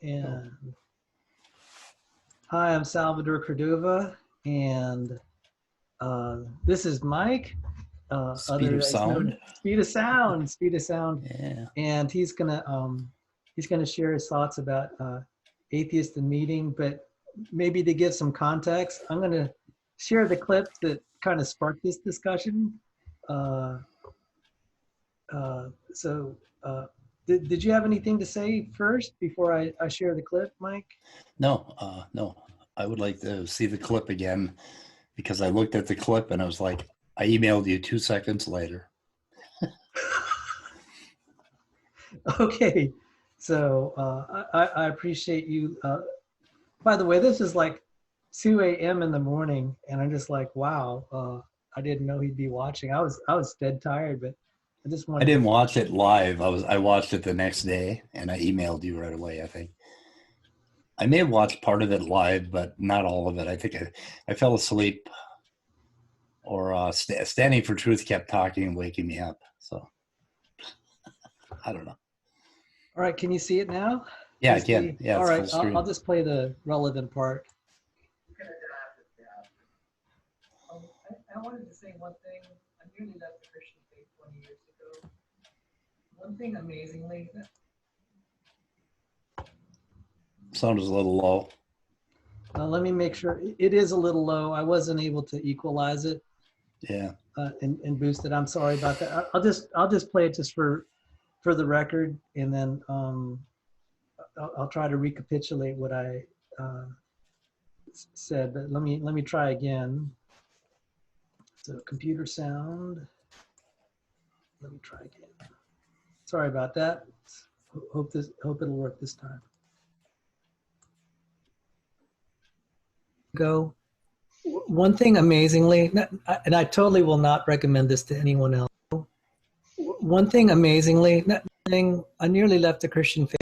And hi, I'm Salvador Cordova, and this is Mike. Speed of Sound. Speed of Sound. Speed of Sound. Yeah. And he's gonna share his thoughts about atheist and meeting, but maybe to give some context, I'm gonna share the clip that kind of sparked this discussion. Did you have anything to say first before I share the clip, Mike? No. I would like to see the clip again because I looked at the clip and I was like, I emailed you 2 seconds later. Okay, so I appreciate you. By the way, this is like 2 a.m. in the morning, and I'm just like, wow, I didn't know he'd be watching. I was dead tired, but I just wanted. I didn't watch it live. I watched it the next day, and I emailed you right away. I think I may have watched part of it live, but not all of it. I think I fell asleep, or Standing for Truth kept talking and waking me up. So I don't know. All right, can you see it now? Yeah, I can. Yeah, all right, full screen. I'll just play the relevant part. I wanted to say one thing. I nearly left the Christian faith 20 years ago. One thing amazingly. Sound is a little low. Let me make sure. It is a little low. I wasn't able to equalize it. Yeah. And boost it. I'm sorry about that. I'll just play it just for the record, and then I'll try to recapitulate what I said. But let me try again. So computer sound. Let me try again. Sorry about that. Hope it'll work this time. Go. One thing amazingly, and I totally will not recommend this to anyone else. One thing amazingly, I nearly left the Christian faith.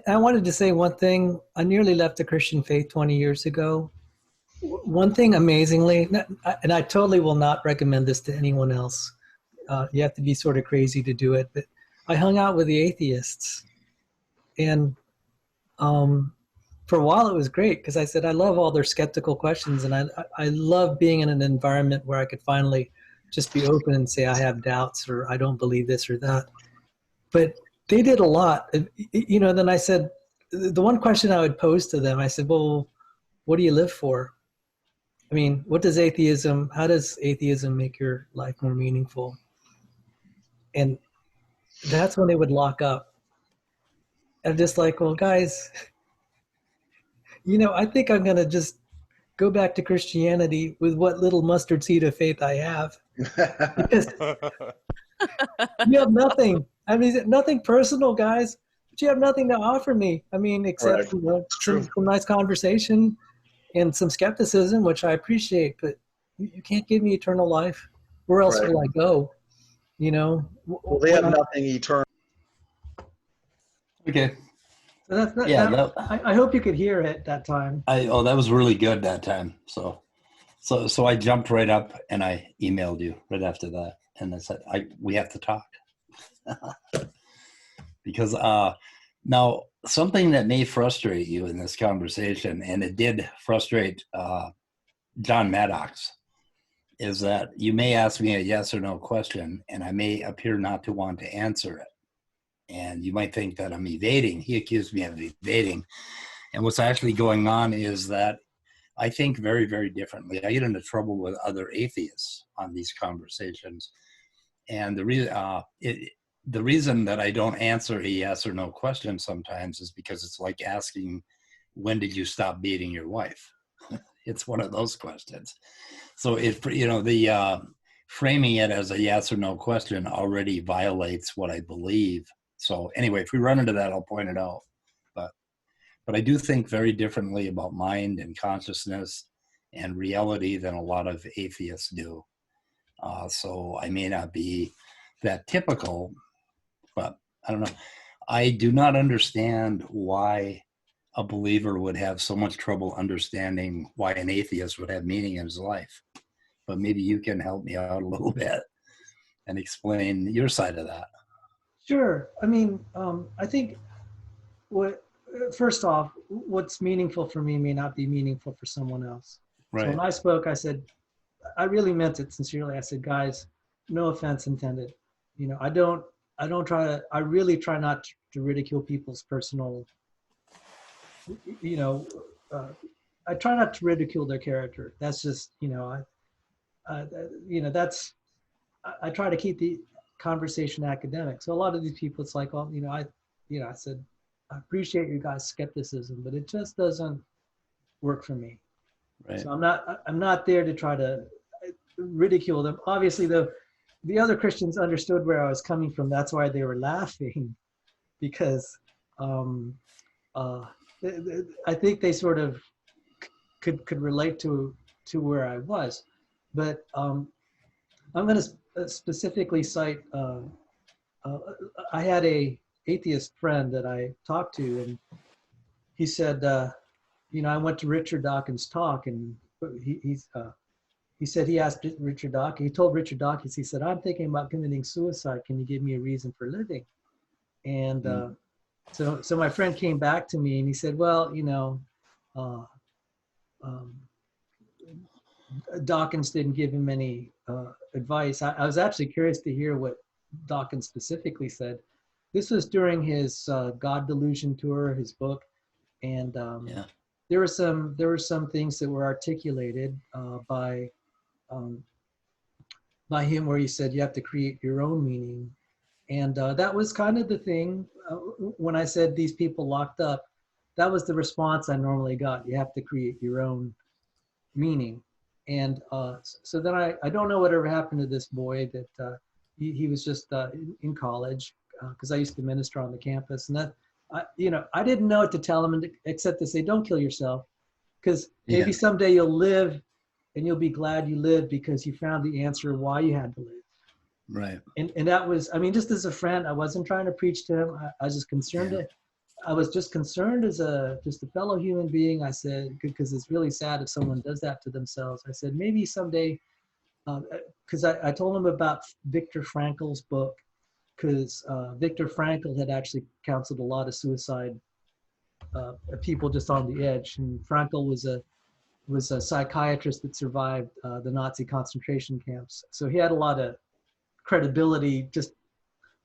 I wanted to say one thing. I nearly left the Christian faith 20 years ago. One thing amazingly, and I totally will not recommend this to anyone else. You have to be sort of crazy to do it, but I hung out with the atheists, and for a while it was great because I said I love all their skeptical questions, and I love being in an environment where I could finally just be open and say I have doubts or I don't believe this or that. But they did a lot, Then I said the one question I would pose to them, I said, well, what do you live for? I mean, how does atheism make your life more meaningful? And that's when they would lock up. I'm just like, well, guys, I think I'm going to just go back to Christianity with what little mustard seed of faith I have. Because you have nothing. I mean, nothing personal, guys, but you have nothing to offer me. I mean, except some nice conversation and some skepticism, which I appreciate, but you can't give me eternal life. Where else will I go? Well, they have nothing eternal. Okay. So that's not, yeah. I hope you could hear it that time. That was really good that time. So I jumped right up and I emailed you right after that, and I said we have to talk because now something that may frustrate you in this conversation, and it did frustrate John Maddox, is that you may ask me a yes or no question and I may appear not to want to answer it. And you might think that I'm evading. He accused me of evading. And what's actually going on is that I think very, very differently. I get into trouble with other atheists on these conversations. And the reason that I don't answer a yes or no question sometimes is because it's like asking, when did you stop beating your wife? It's one of those questions. So the framing it as a yes or no question already violates what I believe. So anyway, if we run into that, I'll point it out. But I do think very differently about mind and consciousness and reality than a lot of atheists do. So I may not be that typical, but I don't know. I do not understand why a believer would have so much trouble understanding why an atheist would have meaning in his life. But maybe you can help me out a little bit and explain your side of that. Sure. I mean, I think first off, what's meaningful for me may not be meaningful for someone else. Right. So when I spoke, I said, I really meant it sincerely. I said, guys, no offense intended. You know, I really try not to ridicule people's personal, you know, I try not to ridicule their character. That's just, you know, I try to keep the conversation academic. So a lot of these people, it's like, well, I said, I appreciate you guys' skepticism, but it just doesn't work for me. Right. So I'm not there to try to ridicule them. Obviously, the other Christians understood where I was coming from. That's why they were laughing, because I think they sort of could relate to where I was. But I'm going to specifically cite. I had a atheist friend that I talked to, and he said, I went to Richard Dawkins' talk, and he said he asked Richard Dawkins. He told Richard Dawkins, he said, "I'm thinking about committing suicide. Can you give me a reason for living?" And so my friend came back to me and he said, "Well, Dawkins didn't give him any advice." I was actually curious to hear what Dawkins specifically said. This was during his God Delusion tour, his book, and there were some things that were articulated by him where he said you have to create your own meaning, and that was kind of the thing when I said these people locked up. That was the response I normally got. You have to create your own meaning. And so then I don't know whatever happened to this boy that he was just in college because I used to minister on the campus, and that I didn't know what to tell him except to say, don't kill yourself, because maybe someday you'll live and you'll be glad you lived because you found the answer why you had to live. Right. And that was, I mean, just as a friend, I wasn't trying to preach to him. I was just concerned. I was just concerned as just a fellow human being. I said, because it's really sad if someone does that to themselves. I said, maybe someday, because I told him about Viktor Frankl's book, because Viktor Frankl had actually counseled a lot of suicide people just on the edge. And Frankl was a psychiatrist that survived the Nazi concentration camps. So he had a lot of credibility just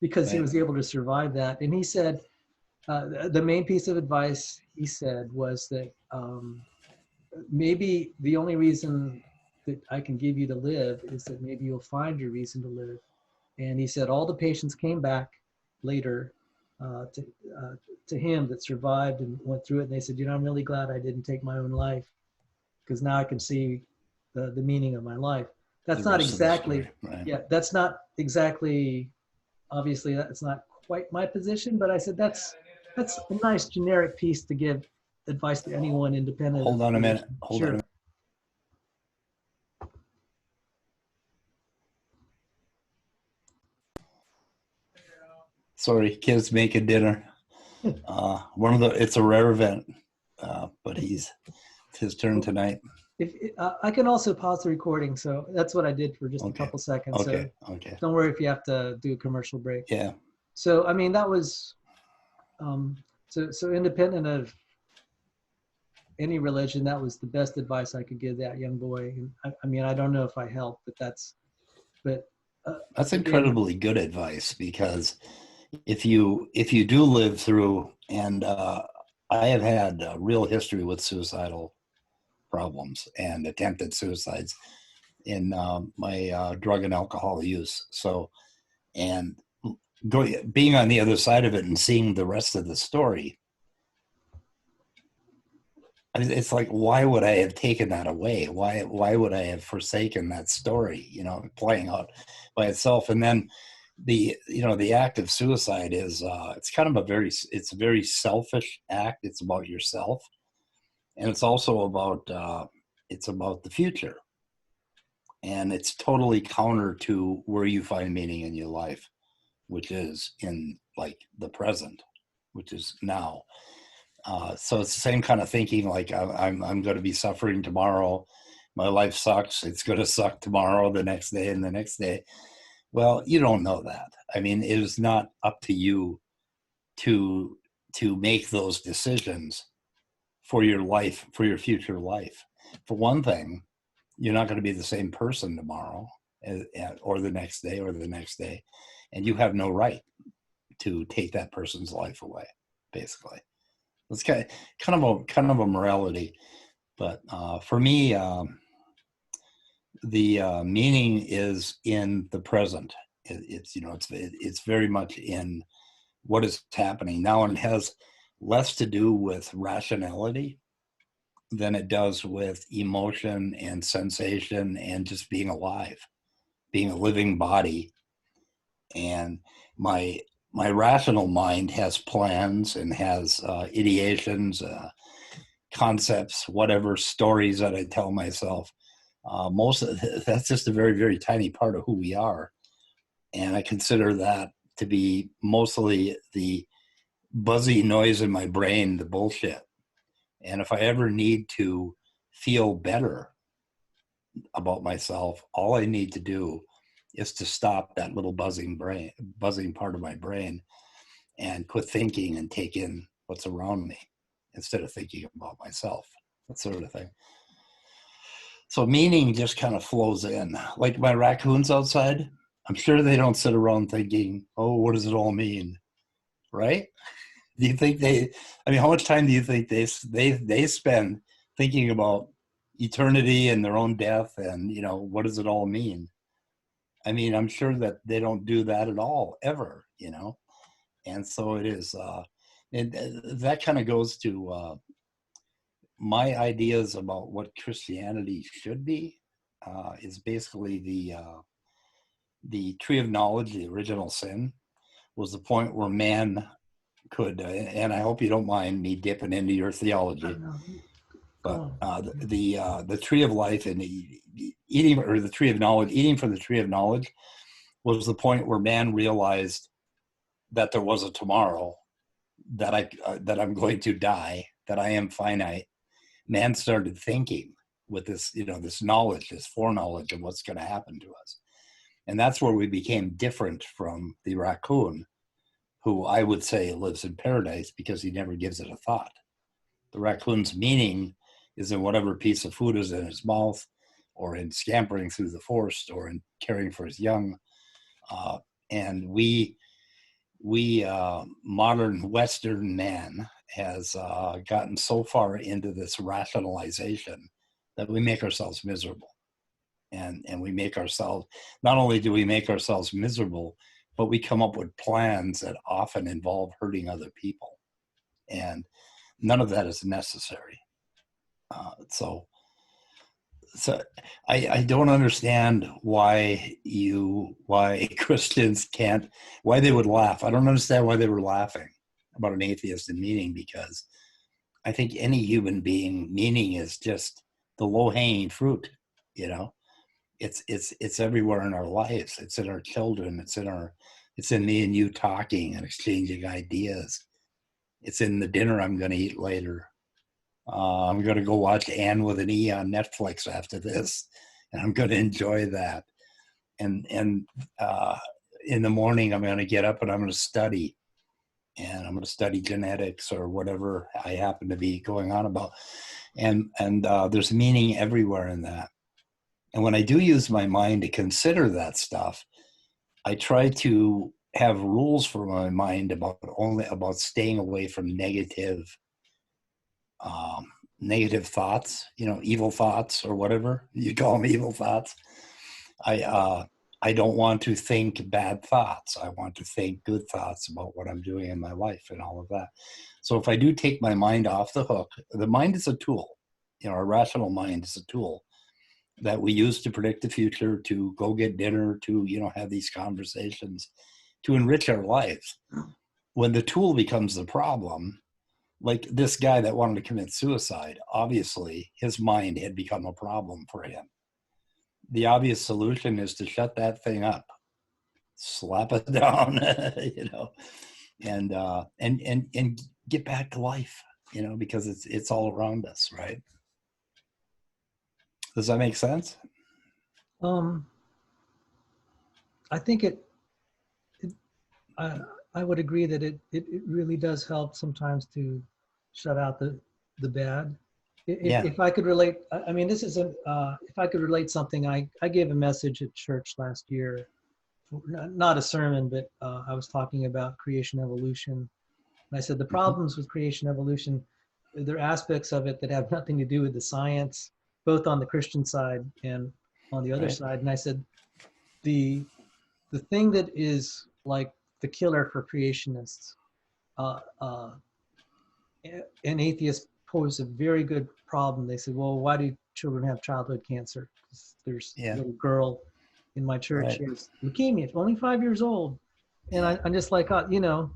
because he was able to survive that. And he said, the main piece of advice he said was that maybe the only reason that I can give you to live is that maybe you'll find your reason to live. And he said all the patients came back later to him that survived and went through it. And they said, I'm really glad I didn't take my own life, because now I can see the meaning of my life. That's not exactly, that's not exactly, obviously that's not quite my position, but I said, that's a nice generic piece to give advice to anyone independent. Hold on a minute. Hold on a minute. Sorry, kids making dinner. It's a rare event, but it's his turn tonight. I can also pause the recording, so that's what I did for just a couple seconds. Okay. So don't worry if you have to do a commercial break. Yeah. So I mean, that was so independent of any religion, that was the best advice I could give that young boy. And I mean, I don't know if I helped, but that's incredibly good advice, because if you do live through, and I have had a real history with suicidal problems and attempted suicides in my drug and alcohol use. So, and being on the other side of it and seeing the rest of the story, I mean, it's like, why would I have taken that away? Why would I have forsaken that story, playing out by itself? And then the act of suicide is, it's kind of it's a very selfish act. It's about yourself. And it's also about, the future. And it's totally counter to where you find meaning in your life, which is in like the present, which is now. So it's the same kind of thinking, like I'm going to be suffering tomorrow. My life sucks. It's going to suck tomorrow, the next day, and the next day. Well, you don't know that. I mean, it is not up to you to to make those decisions for your life, for your future life. For one thing, you're not going to be the same person tomorrow or the next day or the next day. And you have no right to take that person's life away, basically. It's kind of a morality. But for me, the meaning is in the present. It's very much in what is happening now, and it has less to do with rationality than it does with emotion and sensation and just being alive, being a living body. And my rational mind has plans and has ideations, concepts, whatever stories that I tell myself. Most of that's just a very, very tiny part of who we are. And I consider that to be mostly the buzzy noise in my brain, the bullshit. And if I ever need to feel better about myself, all I need to do is to stop that little buzzing part of my brain and quit thinking and take in what's around me instead of thinking about myself, that sort of thing. So meaning just kind of flows in. Like my raccoons outside, I'm sure they don't sit around thinking, oh, what does it all mean? Right? Do you think how much time do you think they spend thinking about eternity and their own death and, what does it all mean? I mean, I'm sure that they don't do that at all, ever, And so it is, and that kind of goes to my ideas about what Christianity should be, is basically the tree of knowledge, the original sin, was the point where man could, and I hope you don't mind me dipping into your theology, but the tree of life and eating, or the tree of knowledge, eating from the tree of knowledge was the point where man realized that there was a tomorrow, that I'm going to die, that I am finite. Man started thinking with this, this knowledge, this foreknowledge of what's going to happen to us. And that's where we became different from the raccoon, who I would say lives in paradise because he never gives it a thought. The raccoon's meaning is in whatever piece of food is in his mouth, or in scampering through the forest, or in caring for his young. And we modern Western man has gotten so far into this rationalization that we make ourselves miserable. And we make ourselves, not only do we make ourselves miserable, but we come up with plans that often involve hurting other people. And none of that is necessary. So I don't understand why Christians can't, why they would laugh. I don't understand why they were laughing about an atheist and meaning, because I think any human being, meaning is just the low-hanging fruit, It's everywhere in our lives. It's in our children. It's in me and you talking and exchanging ideas. It's in the dinner I'm going to eat later. I'm going to go watch Anne with an E on Netflix after this, and I'm going to enjoy that. And in the morning, I'm going to get up and I'm going to study, and I'm going to study genetics or whatever I happen to be going on about. And there's meaning everywhere in that. And when I do use my mind to consider that stuff, I try to have rules for my mind about staying away from negative thoughts, evil thoughts, or whatever you call them, evil thoughts. I don't want to think bad thoughts. I want to think good thoughts about what I'm doing in my life and all of that. So if I do take my mind off the hook, the mind is a tool. Our rational mind is a tool that we use to predict the future, to go get dinner, to, have these conversations, to enrich our lives. When the tool becomes the problem, like this guy that wanted to commit suicide, obviously his mind had become a problem for him. The obvious solution is to shut that thing up, slap it down, and get back to life, because it's all around us, right? Does that make sense? I think I would agree that it really does help sometimes to shut out the bad. Yeah. If I could relate, I mean, this isn't, if I could relate something, I gave a message at church last year, not a sermon, but I was talking about creation evolution. And I said the problems with creation evolution, there are aspects of it that have nothing to do with the science, both on the Christian side and on the other Right. side. And I said the the thing that is like the killer for creationists, uh, uh, an atheist posed a very good problem. They said, well, why do children have childhood cancer? There's a Yeah. little girl in my church, Right. she has leukemia, only 5 years old. And I'm just like, you know,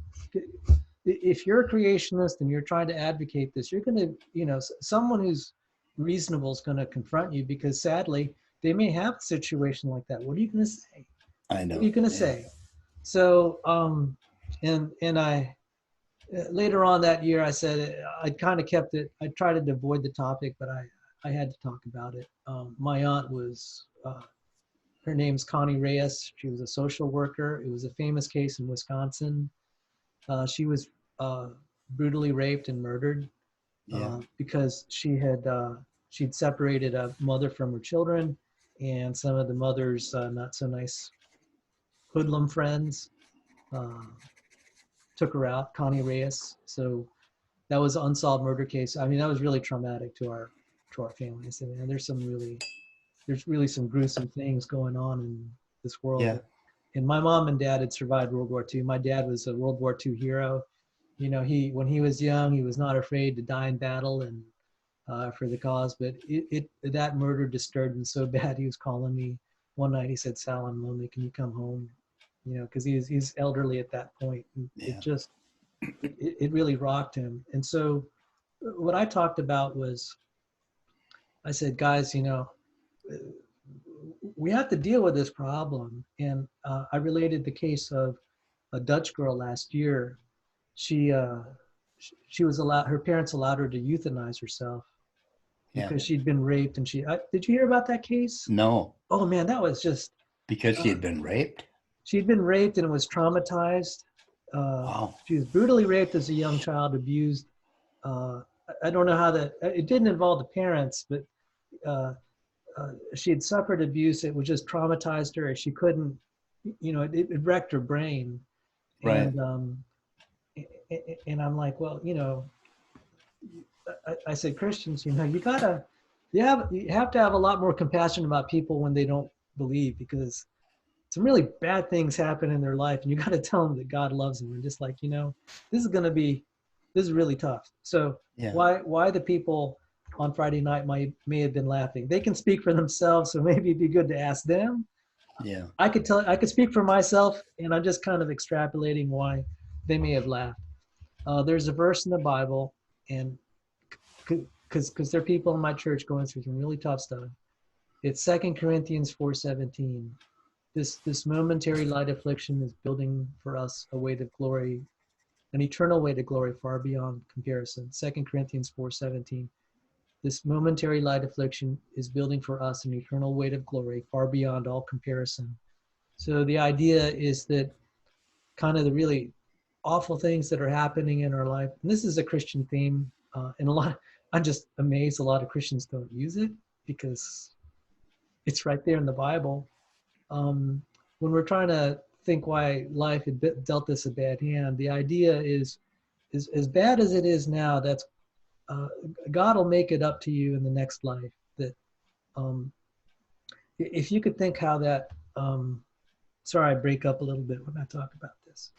if you're a creationist and you're trying to advocate this, you're going to, you know, someone who's reasonable is going to confront you, because sadly, they may have a situation like that. What are you going to say? I know. What are you going to Yeah. say? So, and I, later on that year, I said, I kind of kept it, I tried to avoid the topic, but I had to talk about it. My aunt was, her name's Connie Reyes. She was a social worker. It was a famous case in Wisconsin. She was brutally raped and murdered Yeah. because she'd separated a mother from her children, and some of the mother's not so nice hoodlum friends uh, took her out, Connie Reyes. So that was an unsolved murder case. I mean, that was really traumatic to our family. I said, man, there's really some gruesome things going on in this world. Yeah. And my mom and dad had survived World War II. My dad was a World War II hero. You know, when he was young, he was not afraid to die in battle and for the cause. But that murder disturbed him so bad. He was calling me one night. He said, "Sal, I'm lonely. Can you come home?" You know, because he's elderly at that point. And Yeah. it really rocked him. And so, what I talked about was, I said, guys, you know, we have to deal with this problem. And I related the case of a Dutch girl last year. She was allowed, her parents allowed her to euthanize herself Yeah. because she'd been raped. And did you hear about that case? No, Oh man, that was just, because she had been raped. she'd been raped and was traumatized. Wow. She was brutally raped as a young child, abused. Uh, I don't know how that, it didn't involve the parents, but she had suffered abuse. It was just traumatized her. She couldn't, you know, it wrecked her brain. Right. And I'm like, well, you know, I said, Christians, you know, you have to have a lot more compassion about people when they don't believe, because some really bad things happen in their life, and you got to tell them that God loves them. And just like, you know, this is really tough. So Yeah. why the people on Friday night may have been laughing? They can speak for themselves, so maybe it'd be good to ask them. Yeah. I could speak for myself, and I'm just kind of extrapolating why they may have laughed. There's a verse in the Bible, and because there are people in my church going through some really tough stuff. It's 2 Corinthians 4:17. This momentary light affliction is building for us a weight of glory, an eternal weight of glory far beyond comparison. 2 Corinthians 4:17. This momentary light affliction is building for us an eternal weight of glory far beyond all comparison. So the idea is that kind of the really awful things that are happening in our life, and this is a Christian theme, and I'm just amazed a lot of Christians don't use it because it's right there in the Bible. When we're trying to think why life had dealt us a bad hand, the idea is as bad as it is now, that's God will make it up to you in the next life. That if you could think how that, sorry, I break up a little bit when I talk about this.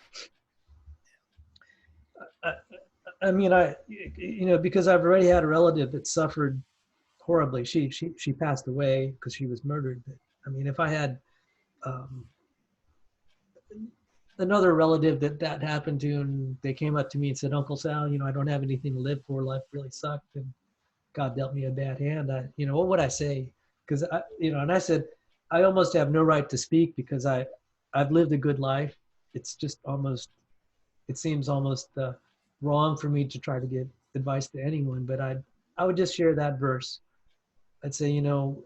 I mean, you know, because I've already had a relative that suffered horribly. She passed away because she was murdered. But I mean, if I had another relative that happened to, and they came up to me and said, "Uncle Sal, you know, I don't have anything to live for. Life really sucked, and God dealt me a bad hand." You know, what would I say? Because you know, and I said, I almost have no right to speak because I've lived a good life. It's just almost, it seems almost wrong for me to try to give advice to anyone. But I would just share that verse. I'd say, you know,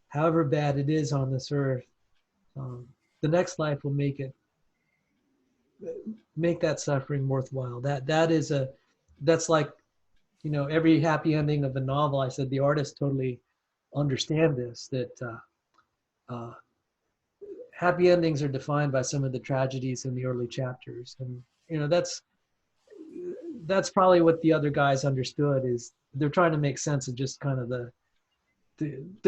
however bad it is on this earth, the next life will make it make that suffering worthwhile. That's like, you know, every happy ending of a novel. I said the artists totally understand this, that uh, happy endings are defined by some of the tragedies in the early chapters. And, you know, that's probably what the other guys understood, is they're trying to make sense of just kind of the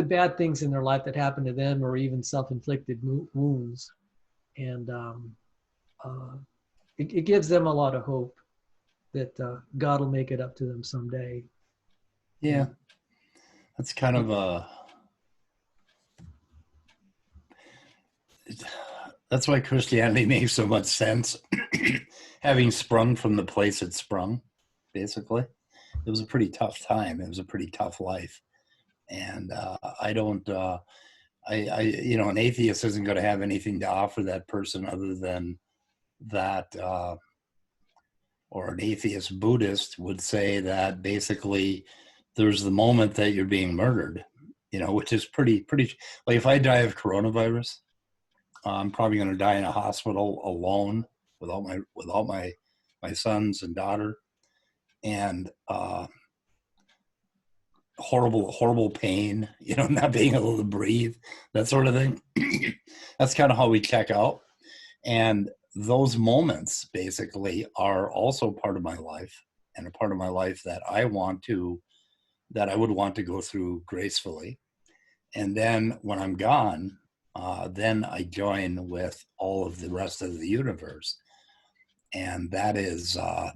bad things in their life that happen to them, or even self-inflicted wounds. And it gives them a lot of hope that God will make it up to them someday. Yeah, that's kind of that's why Christianity makes so much sense. Having sprung from the place it sprung, basically. It was a pretty tough time. It was a pretty tough life. And I don't, you know, an atheist isn't going to have anything to offer that person other than that, or an atheist Buddhist would say that basically there's the moment that you're being murdered, you know, which is pretty, like if I die of coronavirus, I'm probably going to die in a hospital alone without my sons and daughter, and horrible pain, you know, not being able to breathe, that sort of thing. That's kind of how we check out. And those moments basically are also part of my life, and a part of my life that I would want to go through gracefully. And then when I'm gone, then I join with all of the rest of the universe. And that is, I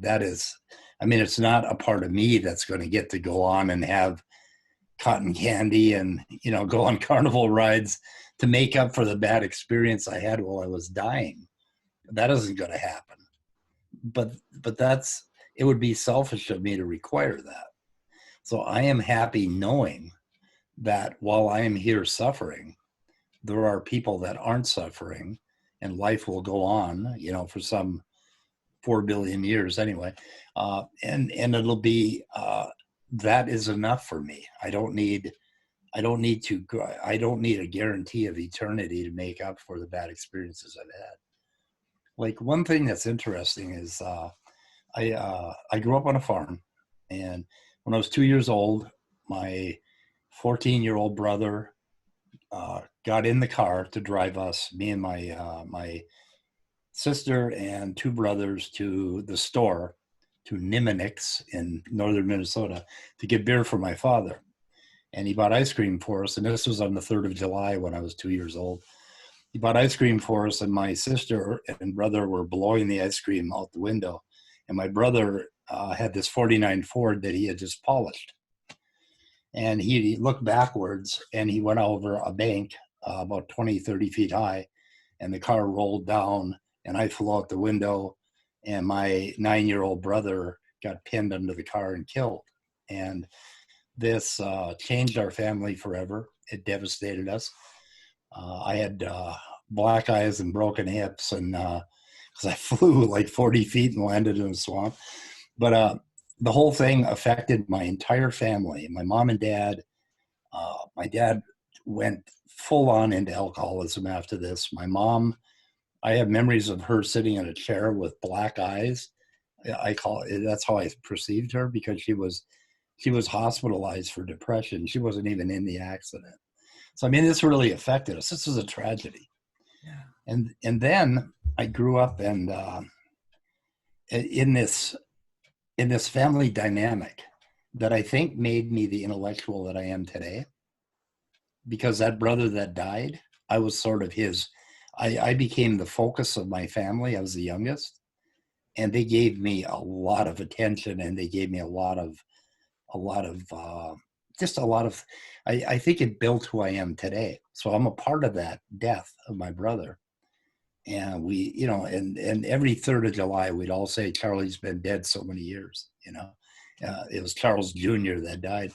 mean, it's not a part of me that's going to get to go on and have cotton candy and, you know, go on carnival rides to make up for the bad experience I had while I was dying. That isn't going to happen. But it would be selfish of me to require that. So I am happy knowing that while I am here suffering, there are people that aren't suffering, and life will go on, you know, for some 4 billion years anyway. And it'll be, that is enough for me. I don't need a guarantee of eternity to make up for the bad experiences I've had. Like, one thing that's interesting is, I grew up on a farm, and when I was 2 years old, my 14-year-old brother got in the car to drive us, me and my sister and 2 brothers, to the store, to Niminix in northern Minnesota, to get beer for my father. And he bought ice cream for us. And this was on the 3rd of July when I was 2 years old. He bought ice cream for us, and my sister and brother were blowing the ice cream out the window. And my brother had this 49 Ford that he had just polished. And he looked backwards, and he went over a bank about 20, 30 feet high, and the car rolled down, and I flew out the window, and my 9-year-old brother got pinned under the car and killed. And this changed our family forever. It devastated us. I had black eyes and broken hips, and because I flew like 40 feet and landed in a swamp. But the whole thing affected my entire family. My mom and dad. My dad went full on into alcoholism after this. My mom, I have memories of her sitting in a chair with black eyes. That's how I perceived her, because she was hospitalized for depression. She wasn't even in the accident. So, I mean, this really affected us. This was a tragedy. Yeah. And then I grew up and in this family dynamic that I think made me the intellectual that I am today. Because that brother that died, I was sort of I became the focus of my family. I was the youngest, and they gave me a lot of attention, and they gave me I think it built who I am today. So I'm a part of that death of my brother. And we, you know, and every 3rd of July, we'd all say, Charlie's been dead so many years, you know. It was Charles Jr. that died,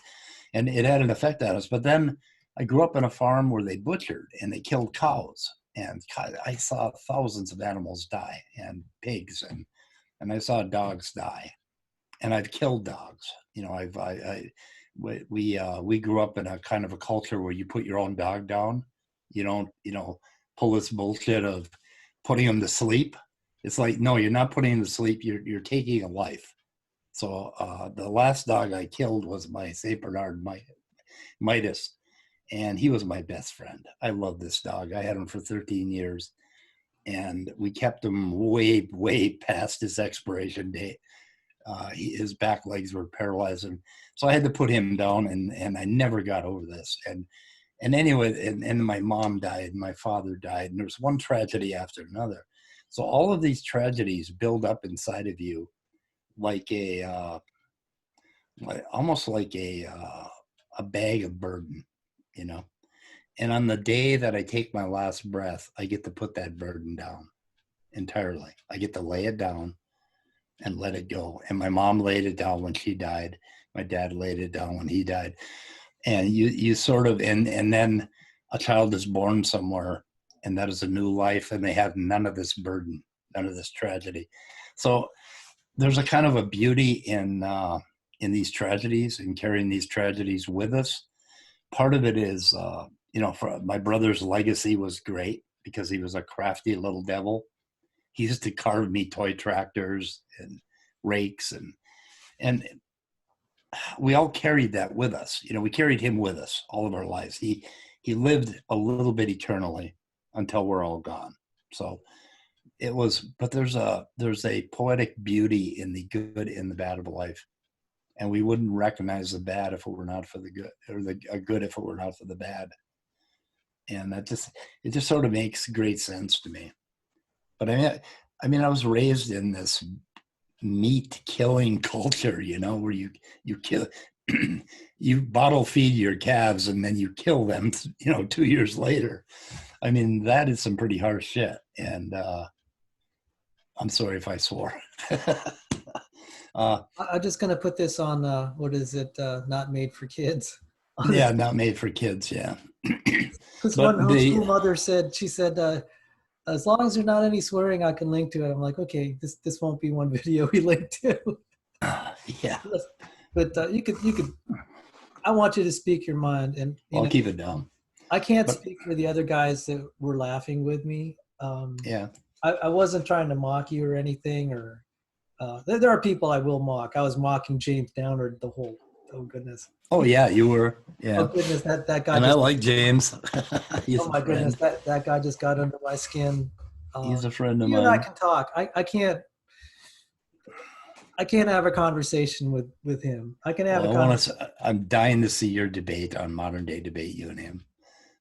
and it had an effect on us. But then I grew up on a farm where they butchered and they killed cows, and I saw thousands of animals die, and pigs, and I saw dogs die, and I've killed dogs. You know, we grew up in a kind of a culture where you put your own dog down. You don't, you know, pull this bullshit of putting them to sleep. It's like, no, you're not putting him to sleep. You're taking a life. So the last dog I killed was my Saint Bernard Midas, and he was my best friend. I love this dog. I had him for 13 years, and we kept him way, way past his expiration date. His back legs were paralyzed, and so I had to put him down, and I never got over this. And anyway, and my mom died, my father died, and there was one tragedy after another. So all of these tragedies build up inside of you like almost like a bag of burden, you know. And on the day that I take my last breath, I get to put that burden down entirely. I get to lay it down and let it go. And my mom laid it down when she died. My dad laid it down when he died. And you sort of, and then a child is born somewhere, and that is a new life, and they have none of this burden, none of this tragedy. So there's a kind of a beauty in these tragedies and carrying these tragedies with us. Part of it is, for my brother's legacy was great because he was a crafty little devil. He used to carve me toy tractors and rakes, and we all carried that with us. We carried him with us all of our lives. He lived a little bit eternally until we're all gone. So it was, but there's a poetic beauty in the good and the bad of life. And we wouldn't recognize the bad if it were not for the good, or the good if it were not for the bad. And it just sort of makes great sense to me. But I mean, I was raised in this meat killing culture, where you kill, you bottle feed your calves and then you kill them, 2 years later. I mean, that is some pretty harsh shit. And I'm sorry if I swore. I'm just going to put this on, what is it? Not made for kids. Yeah, not made for kids. Yeah. Because one homeschool mother said, she said, as long as there's not any swearing, I can link to it. I'm like, okay, this won't be one video we link to. Yeah. But you could. I want you to speak your mind, and I'll keep it down. I can't speak for the other guys that were laughing with me. Yeah. I wasn't trying to mock you or anything, or there are people I will mock. I was mocking James Downard the whole. Oh goodness. Oh yeah, you were. Yeah. Oh goodness, that guy. And I like James. Oh my goodness, that guy just got under my skin. He's a friend of you mine. And I can talk. I can't have a conversation with him. I can have a conversation. I'm dying to see your debate on modern day debate, you and him.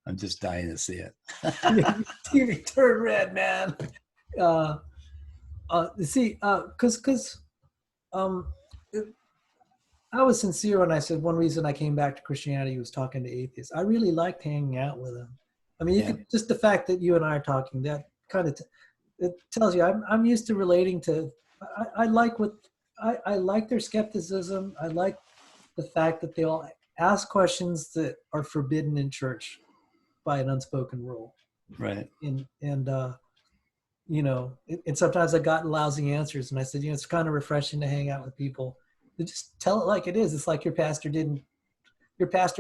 I'm just dying to see it. TV turn red, man. Because I was sincere when I said one reason I came back to Christianity was talking to atheists. I really liked hanging out with them. I mean, just the fact that you and I are talking, that kind of it tells you I'm used to relating to. I like their skepticism. I like the fact that they all ask questions that are forbidden in church by an unspoken rule. Right. And sometimes I got lousy answers, and I said, it's kind of refreshing to hang out with people. Just tell it like it is. It's like your pastor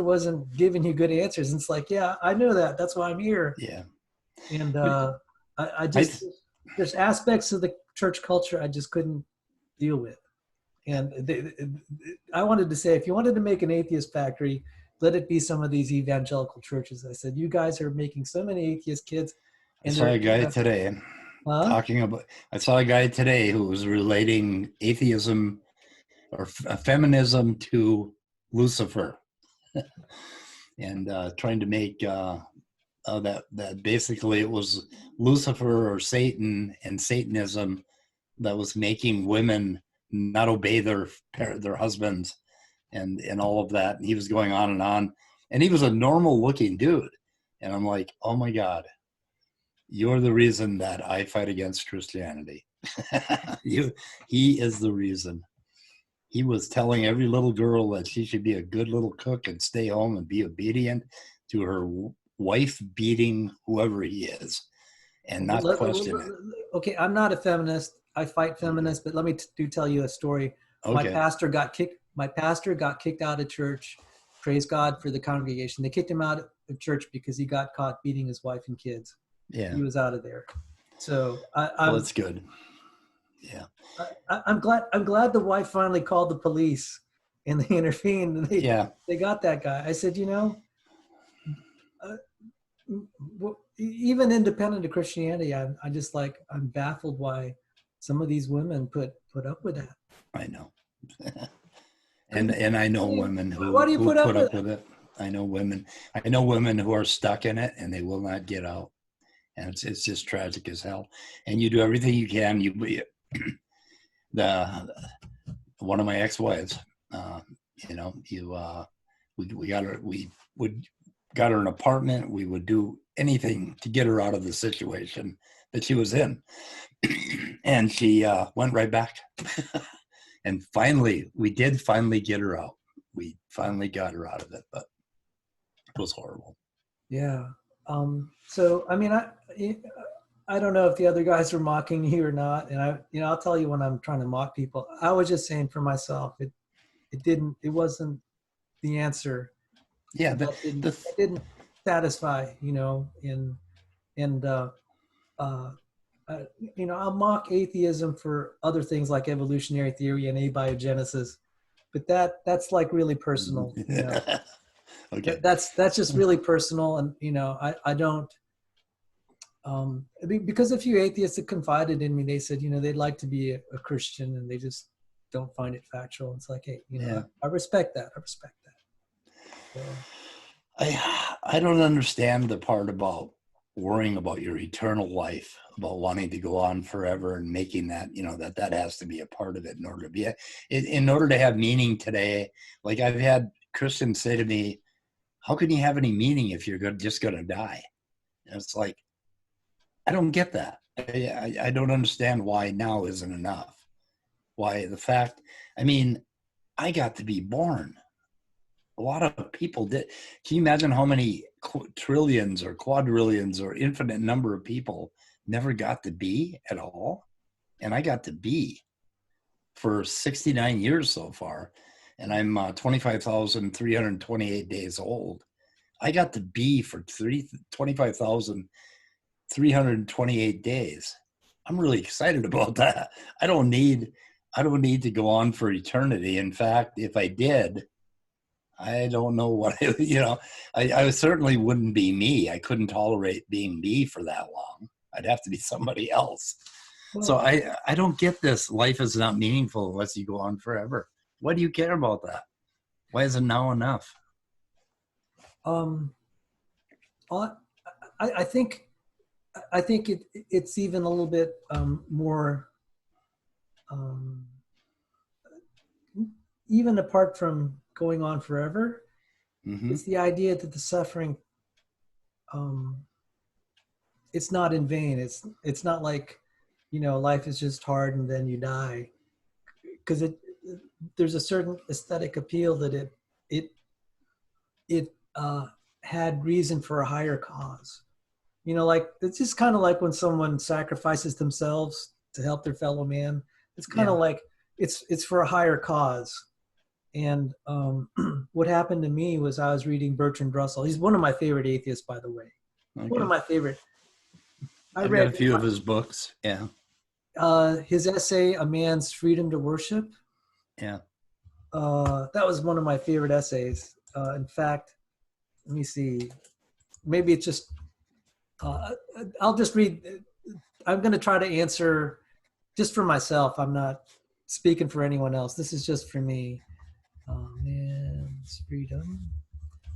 wasn't giving you good answers. And it's like, yeah, I know that. That's why I'm here. Yeah. And there's aspects of the church culture I just couldn't deal with. And I wanted to say, if you wanted to make an atheist factory, let it be some of these evangelical churches. I said, you guys are making so many atheist kids. I saw a guy today I saw a guy today who was relating atheism or feminism to Lucifer, and trying to make that basically it was Lucifer or Satan and Satanism that was making women not obey their husbands and all of that. And he was going on, and he was a normal looking dude. And I'm like, oh my God, you're the reason that I fight against Christianity. He is the reason. He was telling every little girl that she should be a good little cook and stay home and be obedient to her wife beating whoever he is and not question it. Okay, I'm not a feminist. I fight feminists, but let me tell you a story. Okay. My pastor got kicked out of church. Praise God for the congregation. They kicked him out of church because he got caught beating his wife and kids. Yeah. He was out of there. So well, that's good. Yeah. I'm glad the wife finally called the police and they intervened and they got that guy. I said, even independent of Christianity, I'm just like, I'm baffled why some of these women put up with that. I know. and I know women who why do you put up with it. I know women who are stuck in it and they will not get out. And it's just tragic as hell. And you do everything you can. One of my ex-wives, we got her an apartment. We would do anything to get her out of the situation that she was in. And she went right back. And finally, we did finally get her out. We finally got her out of it, but it was horrible. Yeah. So, I mean, I don't know if the other guys were mocking you or not. And I'll tell you when I'm trying to mock people. I was just saying for myself, it wasn't the answer. Yeah. It didn't satisfy, I'll mock atheism for other things like evolutionary theory and abiogenesis, but that's like really personal. Okay. That's just really personal, and I don't. Because a few atheists that confided in me, they said they'd like to be a Christian and they just don't find it factual. It's like, hey, I respect that. So. I don't understand the part about worrying about your eternal life, about wanting to go on forever and making that, that has to be a part of it in order to have meaning today. Like I've had Christians say to me, how can you have any meaning if you're just going to die? And it's like, I don't get that. I don't understand why now isn't enough. Why I got to be born. A lot of people did. Can you imagine how many trillions or quadrillions or infinite number of people never got to be at all? And I got to be for 69 years so far. And I'm 25,328 days old. I got to be for 25,328 days. I'm really excited about that. I don't need to go on for eternity. In fact, if I did, I don't know what I certainly wouldn't be me. I couldn't tolerate being me for that long. I'd have to be somebody else. Well, so I don't get this. Life is not meaningful unless you go on forever. Why do you care about that? Why isn't now enough? I think it's even a little bit more, even apart from going on forever. Mm-hmm. It's the idea that the suffering, it's not in vain. It's not like, life is just hard and then you die, because there's a certain aesthetic appeal that it had reason for a higher cause. Like it's just kind of like when someone sacrifices themselves to help their fellow man. It's kind of like it's for a higher cause. And what happened to me was I was reading Bertrand Russell. He's one of my favorite atheists, by the way. Okay. One of my favorite. I've read a few of his books. Yeah. His essay, A Man's Freedom to Worship. Yeah. That was one of my favorite essays. In fact, let me see. Maybe it's just, I'll just read. I'm going to try to answer just for myself. I'm not speaking for anyone else. This is just for me. Man's freedom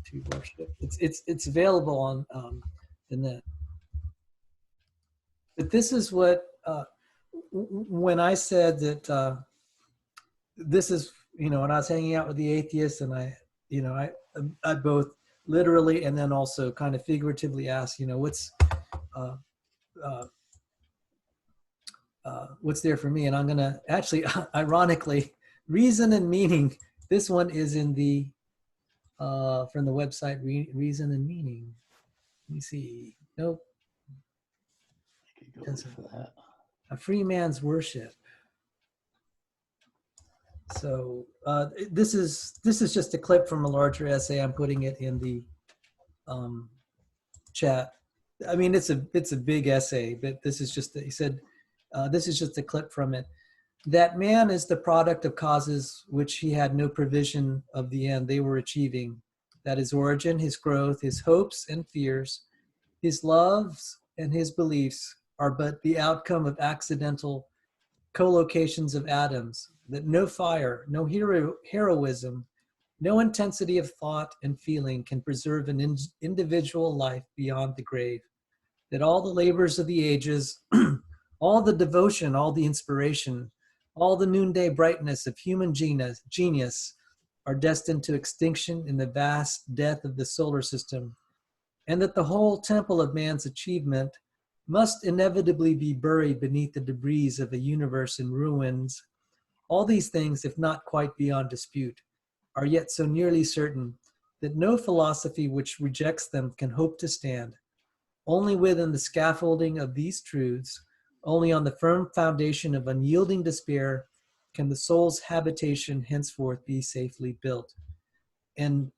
to worship. It's available on the net. But this is what, when I said that this is, when I was hanging out with the atheists, and I both literally and then also kind of figuratively asked, what's there for me? And I'm going to actually, ironically, reason and meaning. This one is in the from the website Reason and Meaning. Let me see. Nope. A Free Man's Worship. So this is just a clip from a larger essay. I'm putting it in the chat. I mean, it's a big essay, but this is just, he said, This is just a clip from it. That man is the product of causes which he had no provision of the end they were achieving. That his origin, his growth, his hopes and fears, his loves and his beliefs are but the outcome of accidental collocations of atoms, that no fire, no heroism, no intensity of thought and feeling can preserve an individual life beyond the grave, that all the labors of the ages, all the devotion, all the inspiration, all the noonday brightness of human genius are destined to extinction in the vast death of the solar system, and that the whole temple of man's achievement must inevitably be buried beneath the debris of a universe in ruins. All these things, if not quite beyond dispute, are yet so nearly certain that no philosophy which rejects them can hope to stand. Only within the scaffolding of these truths, only on the firm foundation of unyielding despair, can the soul's habitation henceforth be safely built. And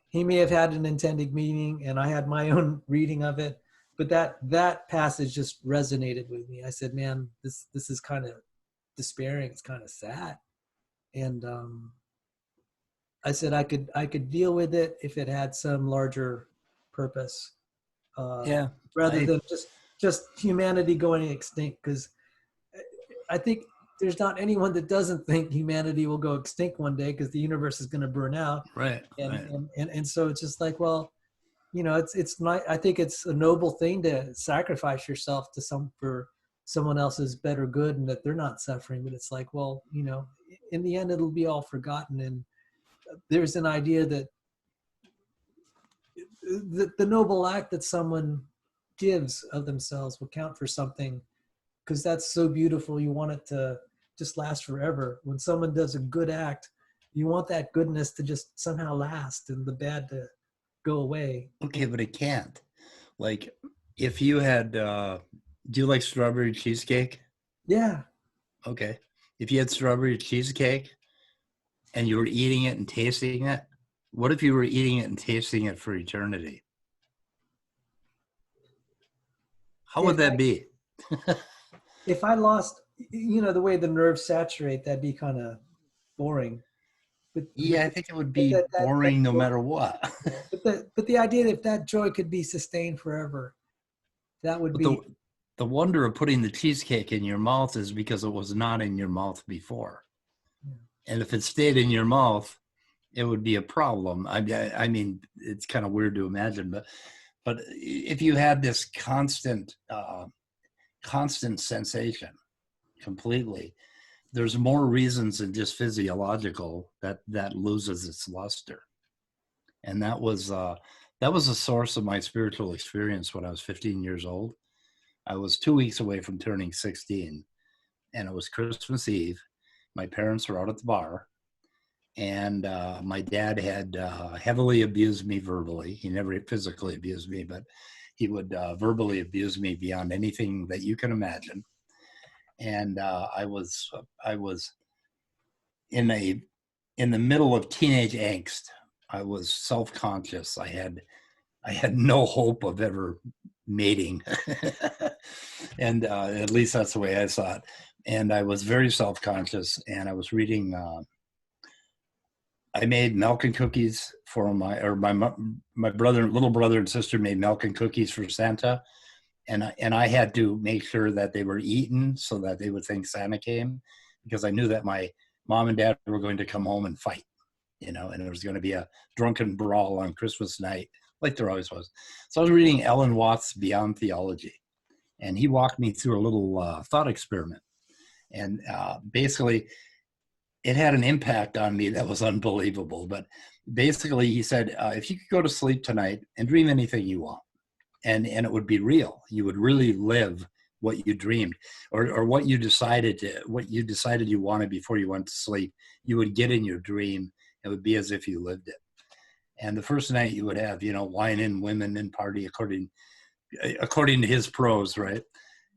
he may have had an intended meaning, and I had my own reading of it, but that passage just resonated with me. I said, man, this is kind of despairing. It's kind of sad. And I said I could deal with it if it had some larger purpose, rather than just humanity going extinct. Because I think there's not anyone that doesn't think humanity will go extinct one day because the universe is going to burn out. Right. And so it's just like, well, it's not, I think it's a noble thing to sacrifice yourself for someone else's better good and that they're not suffering. But it's like, well, in the end, it'll be all forgotten. And there's an idea that the noble act that someone gives of themselves will count for something, because that's so beautiful. You want it to just last forever. When someone does a good act, you want that goodness to just somehow last and the bad to go away. Okay, but it can't. Like, if you had, do you like strawberry cheesecake? Yeah. Okay. If you had strawberry cheesecake and you were eating it and tasting it, what if you were eating it and tasting it for eternity? How would that be? If I lost, the way the nerves saturate, that'd be kind of boring. But yeah, I think it would be boring no matter what. but the idea that if that joy could be sustained forever, that would be. The wonder of putting the cheesecake in your mouth is because it was not in your mouth before. Yeah. And if it stayed in your mouth, it would be a problem. I mean, it's kind of weird to imagine, but if you had this constant sensation completely, there's more reasons than just physiological that loses its luster. And that was a source of my spiritual experience when I was 15 years old. I was 2 weeks away from turning 16, and it was Christmas Eve. My parents were out at the bar, and my dad had heavily abused me verbally. He never physically abused me, but he would verbally abuse me beyond anything that you can imagine. And I was in the middle of teenage angst. I was self-conscious. I had no hope of ever mating, and at least that's the way I saw it. And I was very self-conscious, and I was reading. I made milk and cookies for my little brother and sister made milk and cookies for Santa. And I had to make sure that they were eaten so that they would think Santa came, because I knew that my mom and dad were going to come home and fight, and there was going to be a drunken brawl on Christmas night, like there always was. So I was reading Ellen Watts' Beyond Theology, and he walked me through a little thought experiment. And basically, it had an impact on me that was unbelievable. But basically, he said, if you could go to sleep tonight and dream anything you want, and it would be real. You would really live what you dreamed, or what you decided you wanted before you went to sleep. You would get in your dream. It would be as if you lived it. And the first night you would have, wine and women and party according to his prose, right?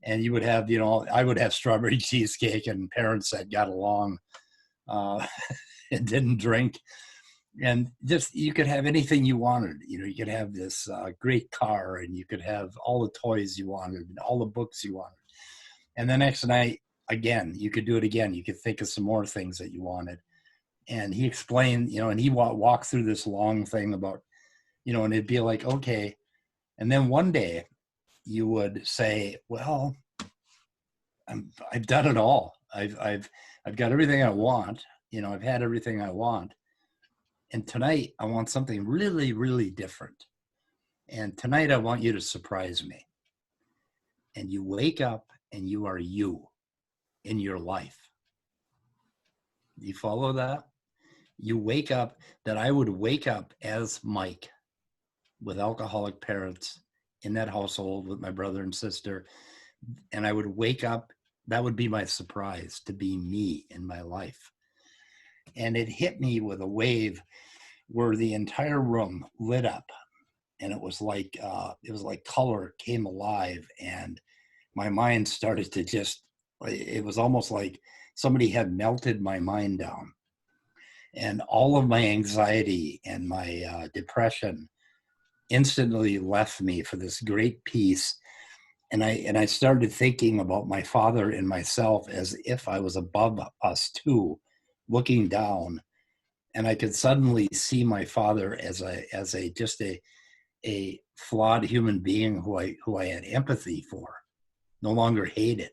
And you would have, I would have strawberry cheesecake and parents that got along and didn't drink. And just, you could have anything you wanted. You could have this great car, and you could have all the toys you wanted and all the books you wanted. And the next night, again, you could do it again. You could think of some more things that you wanted. And he explained, and he walked through this long thing about, and it'd be like, okay. And then one day you would say, well, I've done it all. I've got everything I want. I've had everything I want. And tonight I want something really, really different. And tonight I want you to surprise me. And you wake up and you are you in your life. Do you follow that? You wake up, that I would wake up as Mike with alcoholic parents in that household with my brother and sister. And I would wake up, that would be my surprise, to be me in my life. And it hit me with a wave where the entire room lit up. And it was like color came alive, and my mind started to it was almost like somebody had melted my mind down. And all of my anxiety and my depression instantly left me for this great peace. And I started thinking about my father and myself as if I was above us two, looking down. And I could suddenly see my father as a flawed human being who I had empathy for, no longer hated.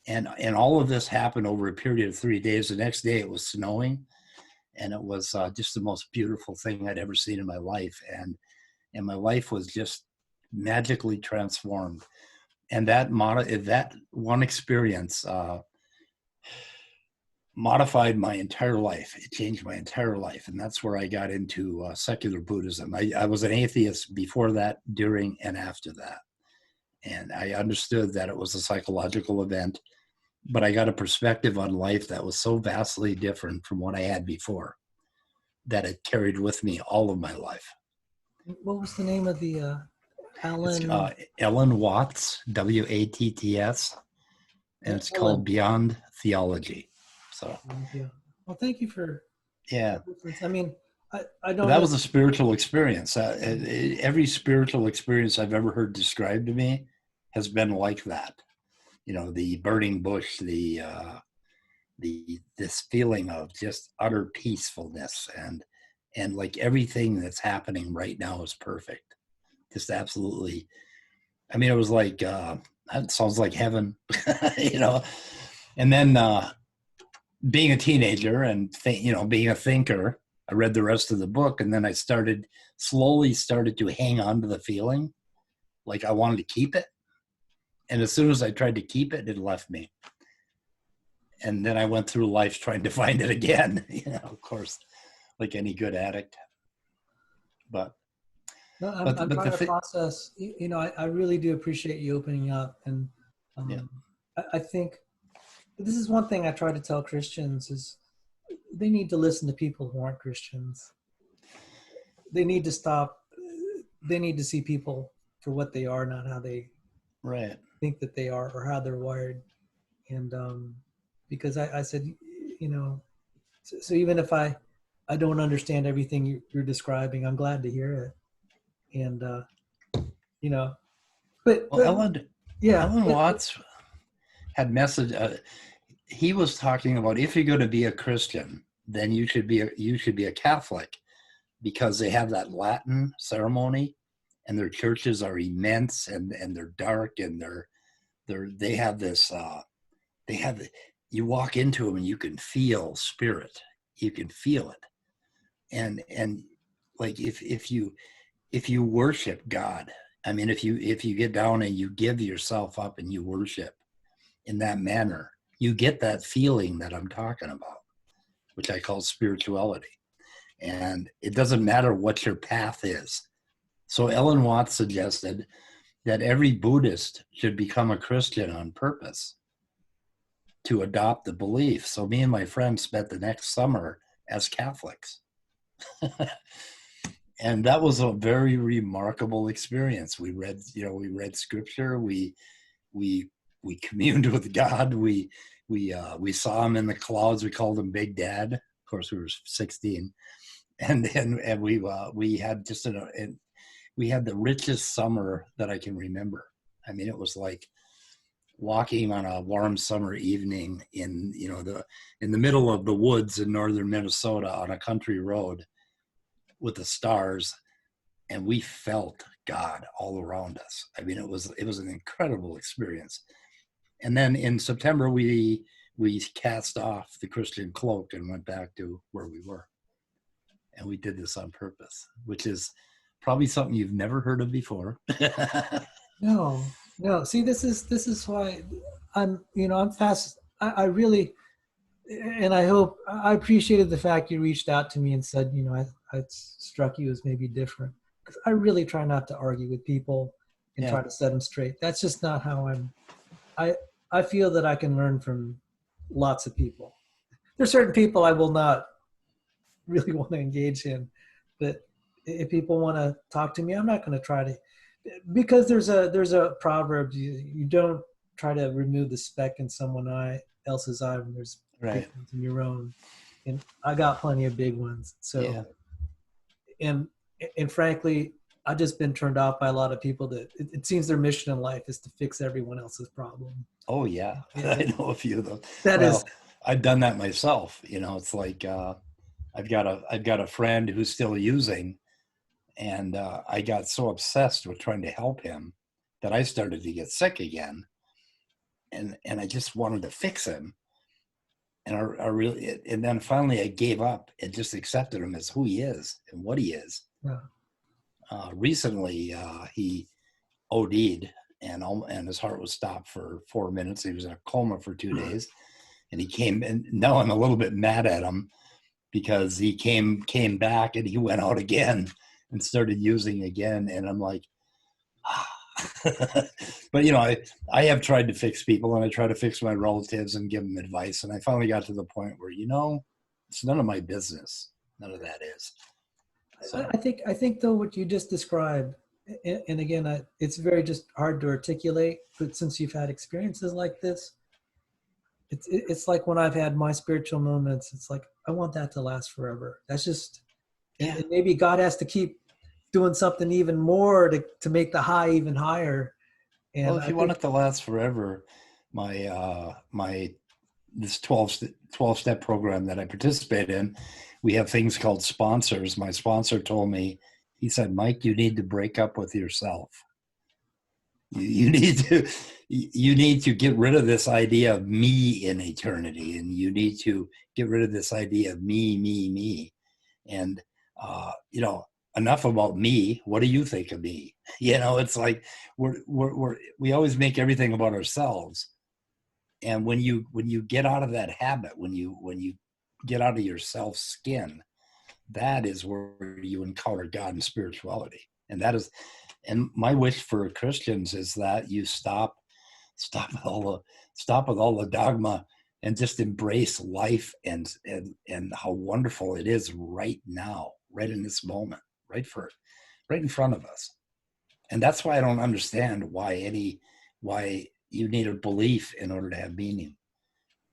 And all of this happened over a period of 3 days. The next day it was snowing, and it was just the most beautiful thing I'd ever seen in my life. And my life was just magically transformed. And that one experience modified my entire life. It changed my entire life. And that's where I got into secular Buddhism. I was an atheist before that, during, and after that. And I understood that it was a psychological event, but I got a perspective on life that was so vastly different from what I had before that it carried with me all of my life. What was the name of the Alan? It's, Ellen Watts, Watts, and it's called Beyond Theology. So, well, thank you for. Yeah. I mean, I don't. That was a spiritual experience. Every spiritual experience I've ever heard described to me has been like that. The burning bush, this feeling of just utter peacefulness, and like everything that's happening right now is perfect. Just absolutely. I mean, it was like that sounds like heaven, And then being a teenager and being a thinker, I read the rest of the book, and then I slowly started to hang on to the feeling, like I wanted to keep it. And as soon as I tried to keep it, it left me. And then I went through life trying to find it again, of course, like any good addict. But no, I'm trying to process. I really do appreciate you opening up, and I think this is one thing I try to tell Christians is they need to listen to people who aren't Christians. They need to stop. They need to see people for what they are, not how they think that they are or how they're wired. And because I said, so even if I don't understand everything you're describing, I'm glad to hear it. And but Ellen Watts had message. He was talking about, if you're going to be a Christian, then you should be a Catholic, because they have that Latin ceremony, and their churches are immense, and they're dark, and they have this. You walk into them and you can feel spirit. You can feel it, and like if you worship God, I mean, if you get down and you give yourself up and you worship in that manner, you get that feeling that I'm talking about, which I call spirituality. And it doesn't matter what your path is. So Ellen Watts suggested that every Buddhist should become a Christian on purpose to adopt the belief. So me and my friends spent the next summer as Catholics. And that was a very remarkable experience. We read scripture. We communed with God. We saw him in the clouds. We called him Big Dad. Of course, we were 16, and we had we had the richest summer that I can remember. I mean, it was like walking on a warm summer evening in, you know, in the middle of the woods in northern Minnesota on a country road with the stars, and we felt God all around us. I mean, it was an incredible experience. And then in September, we cast off the Christian cloak and went back to where we were. And we did this on purpose, which is probably something you've never heard of before. No. See, this is why I'm fast. I really, and I appreciated the fact you reached out to me and said, I struck you as maybe different. Because I really try not to argue with people and try to set them straight. That's just not how I feel that I can learn from lots of people. There's certain people I will not really want to engage in, but if people want to talk to me, I'm not going to try to, because there's a proverb, you don't try to remove the speck in someone else's eye when there's big ones in your own. And I got plenty of big ones. So, and frankly, I've just been turned off by a lot of people that it seems their mission in life is to fix everyone else's problem. Oh yeah. I know a few of them. That I've done that myself. It's like, I've got a friend who's still using, and I got so obsessed with trying to help him that I started to get sick again, and I just wanted to fix him, and I really, and then finally I gave up and just accepted him as who he is and what he is. Yeah. Recently, he OD'd, and his heart was stopped for 4 minutes. He was in a coma for 2 days, and he came. And now I'm a little bit mad at him because he came back and he went out again and started using again. And I'm like, but I have tried to fix people, and I try to fix my relatives and give them advice. And I finally got to the point where, it's none of my business. None of that is. So. I think though what you just described, and again, it's very just hard to articulate, but since you've had experiences like this, it's like when I've had my spiritual moments, it's like, I want that to last forever. That's just, and maybe God has to keep doing something even more to make the high even higher. And well, if you want it to last forever, this 12-step program that I participate in, we have things called sponsors. My sponsor told me, he said, Mike, you need to break up with yourself. You need to get rid of this idea of me in eternity, and you need to get rid of this idea of me. And enough about me. What do you think of me? It's like we always make everything about ourselves. And when you get out of that habit, when you get out of your self skin, that is where you encounter God and spirituality. And my wish for Christians is that you stop with all the dogma and just embrace life and how wonderful it is right now, right in this moment, right in front of us. And that's why I don't understand why you need a belief in order to have meaning,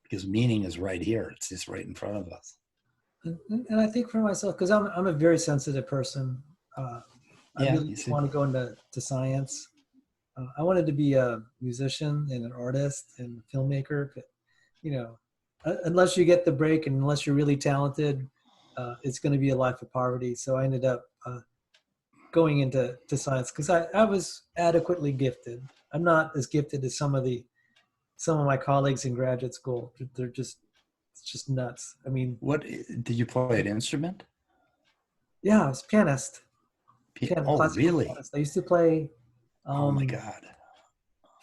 because meaning is right here. It's just right in front of us. And I think for myself, because I'm a very sensitive person, I really want to go into science. I wanted to be a musician and an artist and a filmmaker, but unless you get the break and unless you're really talented, it's going to be a life of poverty. So I ended up going into science because I was adequately gifted. I'm not as gifted as some of my colleagues in graduate school. It's just nuts. I mean, what did you play an instrument? Yeah, I was pianist. Oh, really? Pianist. I used to play. Oh my God.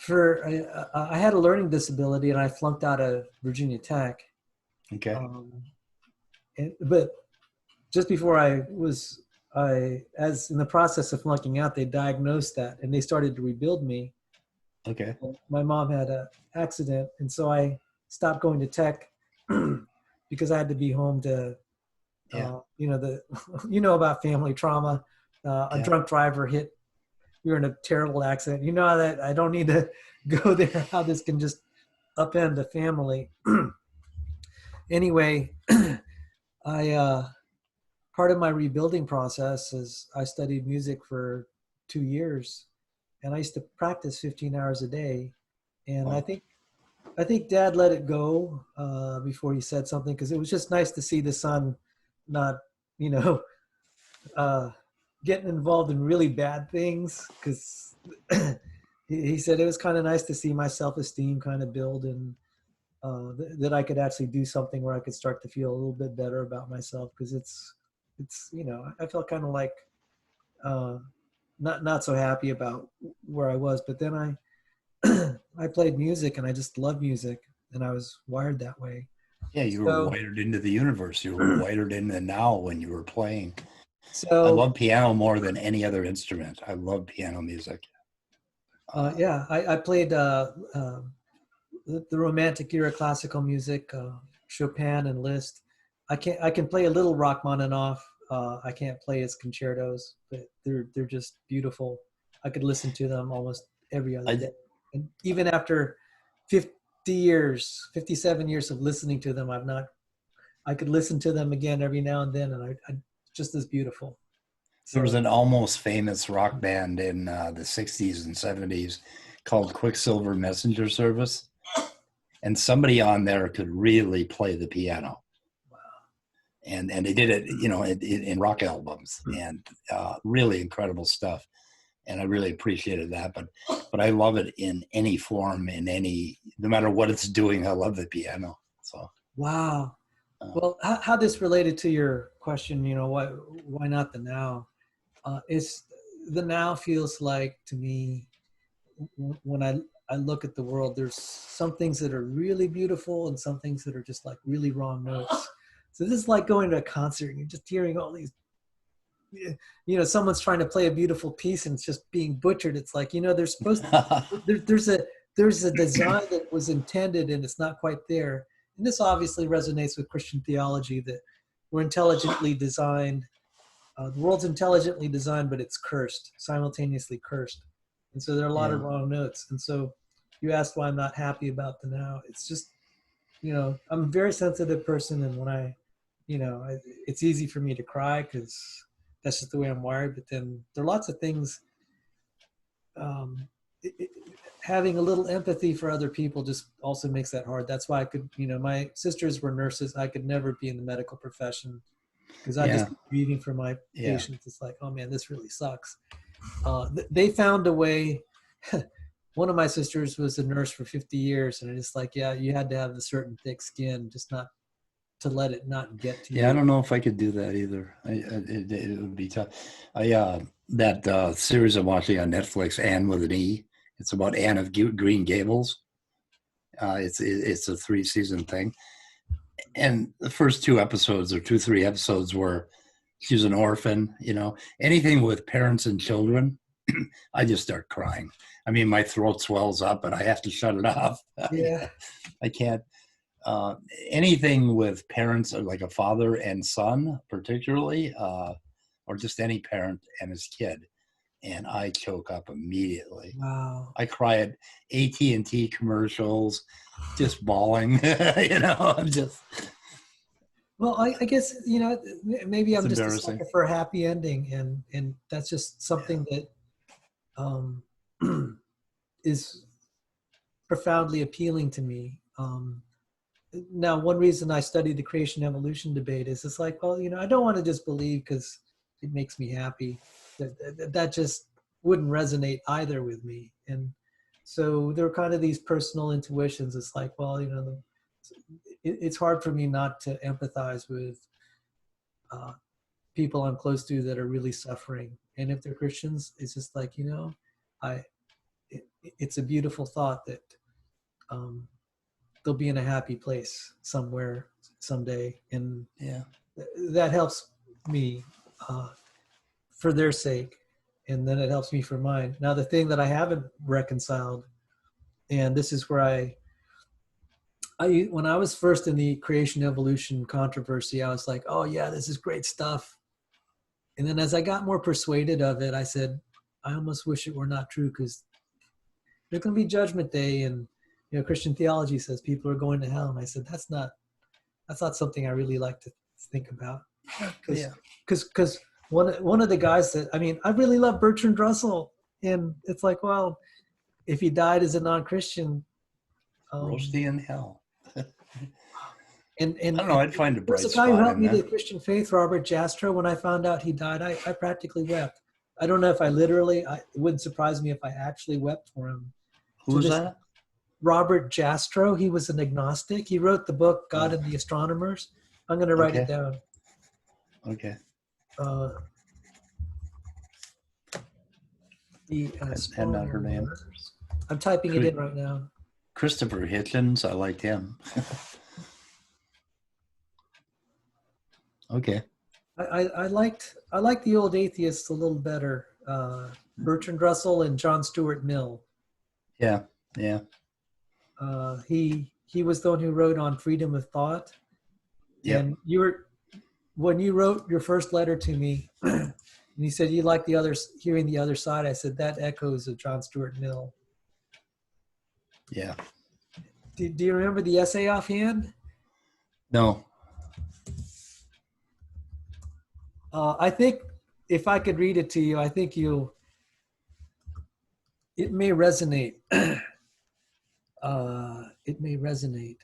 I had a learning disability and I flunked out of Virginia Tech. Okay. But just before as in the process of flunking out, they diagnosed that and they started to rebuild me. Okay. My mom had an accident, and so I stopped going to tech because I had to be home to, about family trauma. A drunk driver hit. We were in a terrible accident. That I don't need to go there. How this can just upend a family. Anyway, part of my rebuilding process is I studied music for 2 years, and I used to practice 15 hours a day. And Wow. I think Dad let it go before he said something, because it was just nice to see the son not, you know, uh, getting involved in really bad things. Because he said it was kind of nice to see my self-esteem kind of build, and that I could actually do something where I could start to feel a little bit better about myself. Because it's you know, I felt kind of like uh, not so happy about where I was. But then I played music, and I just love music, and I was wired that way. Yeah, you were So wired into the universe. You were wired in the now when you were playing. I so love piano more than any other instrument. I love piano music. yeah, I played the Romantic era classical music, Chopin and Liszt. I can play a little Rachmaninoff. I can't play his concertos, but they're just beautiful. I could listen to them almost every other I, day, and even after 50 years, 57 years of listening to them, I could listen to them again every now and then, and I just as beautiful. there was So an almost famous rock band in the 60s and 70s called Quicksilver Messenger Service. And somebody on there could really play the piano. And they did it, you know, in rock albums, and really incredible stuff. And I really appreciated that. But I love it in any form, no matter what it's doing. I love the piano. So wow. Well, how this related to your question, you know, why not the now? It's the now feels like to me when I look at the world, there's some things that are really beautiful and some things that are just like really wrong notes. So this is like going to a concert and you're just hearing all these, you know, someone's trying to play a beautiful piece and it's just being butchered. It's like, you know, there's supposed to, there's a design that was intended and it's not quite there. And this obviously resonates with Christian theology, that we're intelligently designed. The world's intelligently designed, but it's cursed, simultaneously cursed. And so there are a lot yeah. of wrong notes. And so you asked why I'm not happy about the now. It's just, you know, I'm a very sensitive person. And when it's easy for me to cry because that's just the way I'm wired. But then there are lots of things, um, having a little empathy for other people just also makes that hard. That's why I could, you know, my sisters were nurses. I could never be in the medical profession because I just grieving for my patients. It's like, oh man, this really sucks. They found a way. One of my sisters was a nurse for 50 years, and it's like, yeah, you had to have a certain thick skin, just not to let it not get to you. Yeah, I don't know if I could do that either. It would be tough. That series I'm watching on Netflix, Anne with an E. It's about Anne of Green Gables. It's a 3-season thing, and the first 3 episodes were she was an orphan. You know, anything with parents and children, I just start crying. I mean, my throat swells up, and I have to shut it off. Yeah, I can't. Anything with parents, like a father and son, particularly, or just any parent and his kid, and I choke up immediately. wow. I cry at AT&T commercials, just bawling. You know, I'm just. Well, I guess, you know, maybe I'm just a sucker for a happy ending, and that's just something that is profoundly appealing to me. Now, one reason I study the creation evolution debate is it's like, well, you know, I don't want to just believe because it makes me happy. That just wouldn't resonate either with me. And so there are kind of these personal intuitions. It's like, well, you know, it's hard for me not to empathize with people I'm close to that are really suffering. And if they're Christians, it's just like, you know, it's a beautiful thought that they'll be in a happy place somewhere someday. And that helps me for their sake. And then it helps me for mine. Now, the thing that I haven't reconciled, and this is where when I was first in the creation evolution controversy, I was like, oh yeah, this is great stuff. And then as I got more persuaded of it, I said, I almost wish it were not true, because there's going to be judgment day, and you know, Christian theology says people are going to hell. And I said, that's not something I really like to think about. Because one of the guys that, I mean, I really love Bertrand Russell, and it's like, well, if he died as a non-Christian, Roasty in hell. And I don't know. I'd find a bright there's a guy who spot helped in me to that. the Christian faith, Robert Jastrow. When I found out he died, I practically wept. I don't know if I literally. It wouldn't surprise me if I actually wept for him. Who's that? Robert Jastrow. He was an agnostic. He wrote the book God and the Astronomers. I'm going to write it down. Okay. The Had not her name. I'm typing it in right now. Christopher Hitchens. I liked him. Okay. I liked the old atheists a little better. Bertrand Russell and John Stuart Mill. Yeah. Yeah. He was the one who wrote on freedom of thought. Yeah. And when you wrote your first letter to me, and you said you like hearing the other side, I said that echoes of John Stuart Mill. Yeah. Do you remember the essay offhand? No. I think if I could read it to you, I think it may resonate. It may resonate.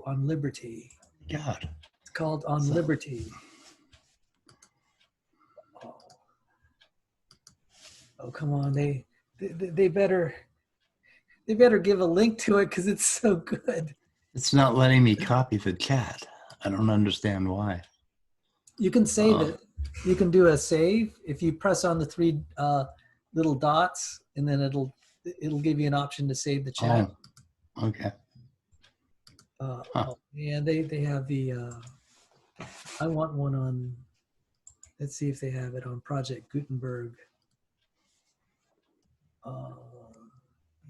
On liberty. God. It's called On Liberty. Oh, come on. They better give a link to it because it's so good. It's not letting me copy the chat. I don't understand why. You can save it. You can do a save if you press on the three little dots, and then it'll give you an option to save the chat. Oh, okay. And they have the. I want one on. Let's see if they have it on Project Gutenberg.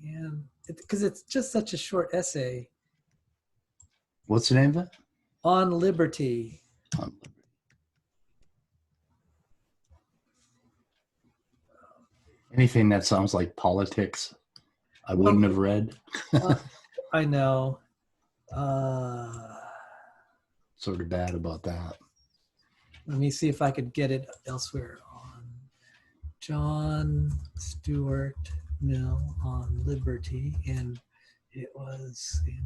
And because it's just such a short essay. What's the name of it? On Liberty. Anything that sounds like politics, I wouldn't have read. I know. Sort of bad about that. Let me see if I could get it elsewhere. On John Stuart Mill on Liberty, and it was in.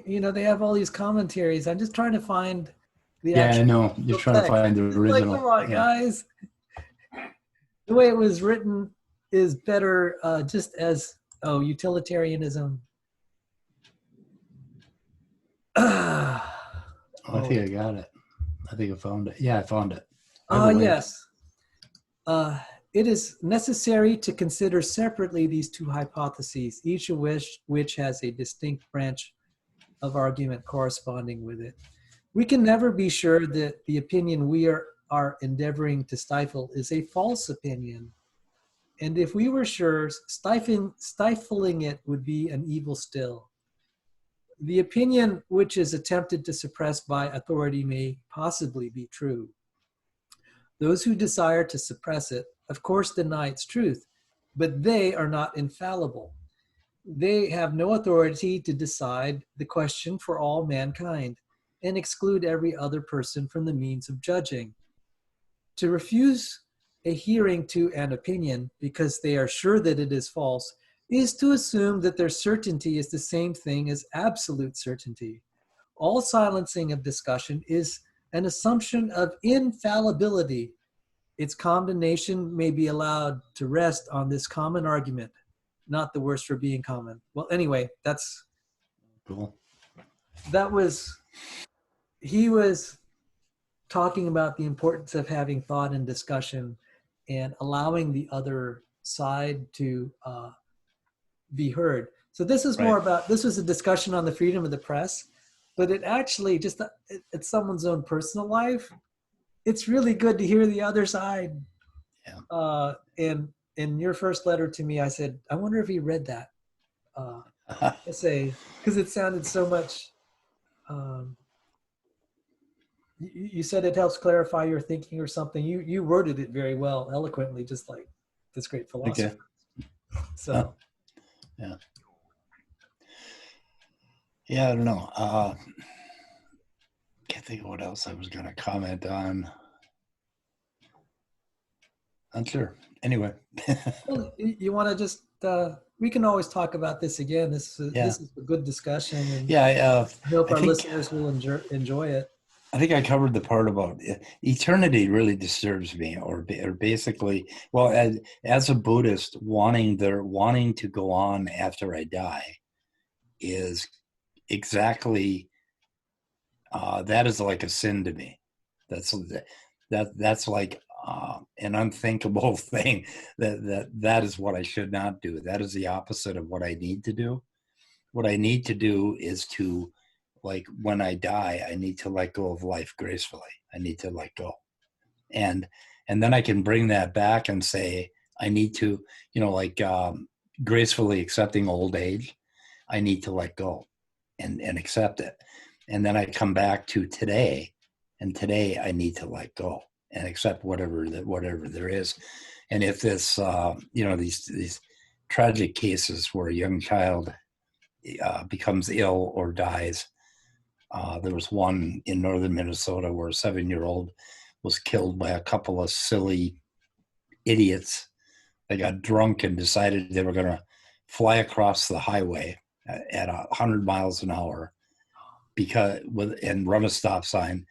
You know, they have all these commentaries. I'm just trying to find the actual. I know. You're trying to find the original. Like, come on, guys. The way it was written is better just as, utilitarianism. I think I got it. I think I found it. Yeah, I found it. Yes. It is necessary to consider separately these two hypotheses, each of which has a distinct branch of argument corresponding with it. We can never be sure that the opinion we are endeavoring to stifle is a false opinion. And if we were sure, stifling it would be an evil still. The opinion which is attempted to suppress by authority may possibly be true. Those who desire to suppress it, of course, deny its truth, but they are not infallible. They have no authority to decide the question for all mankind and exclude every other person from the means of judging. To refuse a hearing to an opinion because they are sure that it is false is to assume that their certainty is the same thing as absolute certainty. All silencing of discussion is an assumption of infallibility. Its condemnation may be allowed to rest on this common argument, not the worse for being common. Well, anyway, that's cool. He was talking about the importance of having thought and discussion and allowing the other side to be heard. So this is more about, this was a discussion on the freedom of the press, but it actually just, it's someone's own personal life. It's really good to hear the other side. Yeah. And in your first letter to me, I said, I wonder if he read that essay, because it sounded so much, you said it helps clarify your thinking or something. You worded it very well, eloquently, just like this great philosopher. Okay. So. Yeah. Yeah, I don't know. can't think of what else I was going to comment on. Not sure. Anyway. Well, you want to just, we can always talk about this again. This is a good discussion, and Yeah, I hope I our think, listeners will enjoy it. I think I covered the part about eternity really disturbs me, or basically, well, as a Buddhist, wanting to go on after I die is exactly that is like a sin to me. That's like an unthinkable thing. That is what I should not do. That is the opposite of what I need to do. What I need to do is to, like, when I die, I need to let go of life gracefully. I need to let go, and then I can bring that back and say I need to, like gracefully accepting old age. I need to let go and accept it. And then I come back to today, and today I need to let go and accept whatever there is. And if this, these tragic cases where a young child becomes ill or dies, there was one in northern Minnesota where a 7-year-old was killed by a couple of silly idiots. They got drunk and decided they were going to fly across the highway at 100 miles an hour and run a stop sign,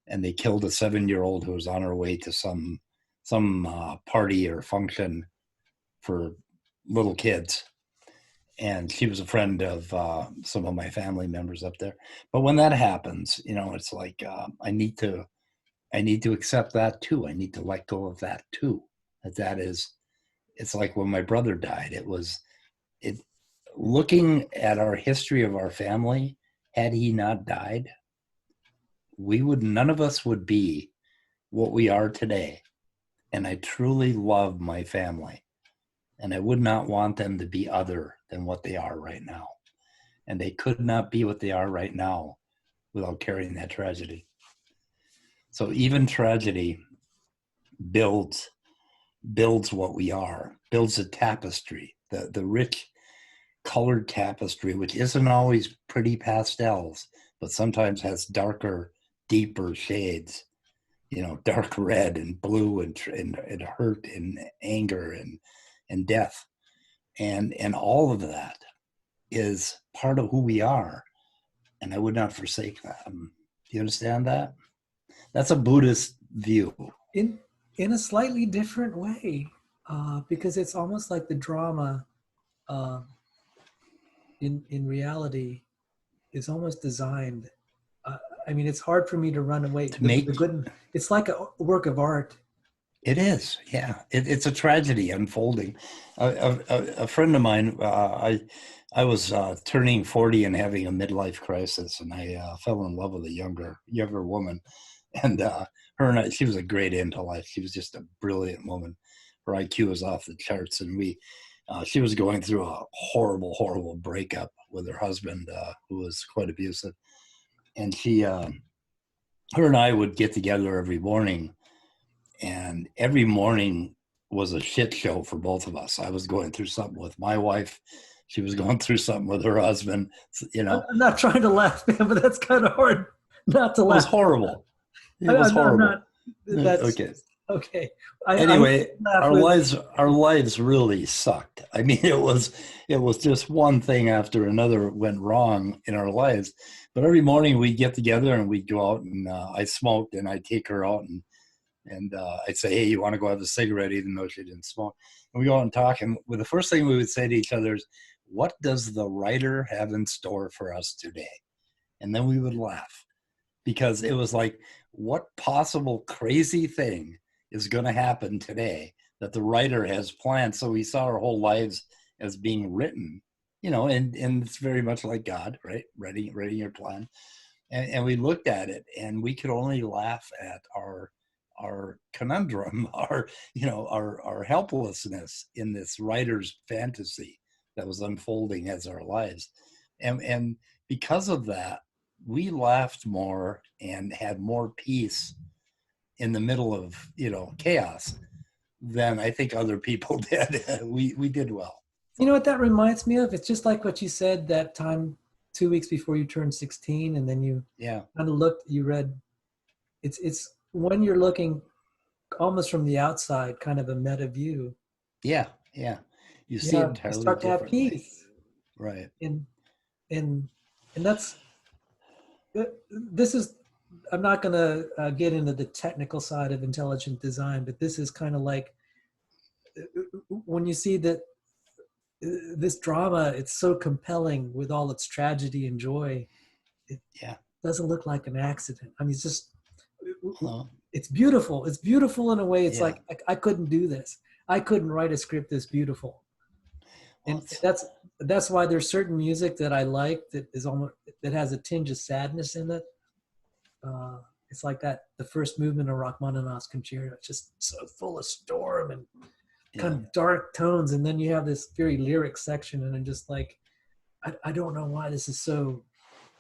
and they killed a 7-year-old who was on her way to some party or function for little kids, and she was a friend of some of my family members up there. But when that happens, it's like I need to accept that too. I need to let go of that too. That is, it's like when my brother died. Looking at our history of our family, had he not died, none of us would be what we are today. And I truly love my family, and I would not want them to be other than what they are right now. And they could not be what they are right now without carrying that tragedy. So even tragedy builds what we are, builds a tapestry, the rich colored tapestry, which isn't always pretty pastels, but sometimes has darker, deeper shades, dark red and blue and hurt and anger and death. And all of that is part of who we are. And I would not forsake that. Do you understand that? That's a Buddhist view. In a slightly different way, because it's almost like the drama in reality is almost designed. I mean, it's hard for me to run away. It's like a work of art. It is, yeah. It's a tragedy unfolding. A friend of mine, I was turning 40 and having a midlife crisis, and I fell in love with a younger woman, and she was a great intellect. She was just a brilliant woman. Her IQ was off the charts, and she was going through a horrible, horrible breakup with her husband, who was quite abusive. And her and I would get together every morning, and every morning was a shit show for both of us. I was going through something with my wife. She was going through something with her husband. I'm not trying to laugh, man, but that's kind of hard not to laugh. It was horrible. It was horrible. Okay. Okay. Anyway, our lives really sucked. I mean, it was just one thing after another went wrong in our lives. But every morning we'd get together and we'd go out, and I smoked, and I'd take her out, and I'd say, hey, you want to go have a cigarette, even though she didn't smoke? And we go out and talk, and the first thing we would say to each other is, what does the writer have in store for us today? And then we would laugh, because it was like, what possible crazy thing is going to happen today that the writer has planned? So we saw our whole lives as being written, and it's very much like God, right? Writing your plan. And we looked at it, and we could only laugh at our conundrum, our helplessness in this writer's fantasy that was unfolding as our lives. And because of that, we laughed more and had more peace in the middle of, chaos than I think other people did. We did well. You know what that reminds me of? It's just like what you said that time 2 weeks before you turn 16, and then you kind of looked, you read. It's when you're looking almost from the outside, kind of a meta view. Yeah, yeah. You see it entirely start to have peace. Right. And that's, this is, I'm not going to get into the technical side of intelligent design, but this is kind of like when you see that this drama, it's so compelling with all its tragedy and joy. It doesn't look like an accident. I mean, it's just, it's beautiful. It's beautiful in a way. It's like, I couldn't do this. I couldn't write a script this beautiful. And that's why there's certain music that I like that is almost, that has a tinge of sadness in it. It's like that, the first movement of Rachmaninoff's concerto, it's just so full of storm and kind of dark tones. And then you have this very lyric section, and I'm just like, I don't know why this is so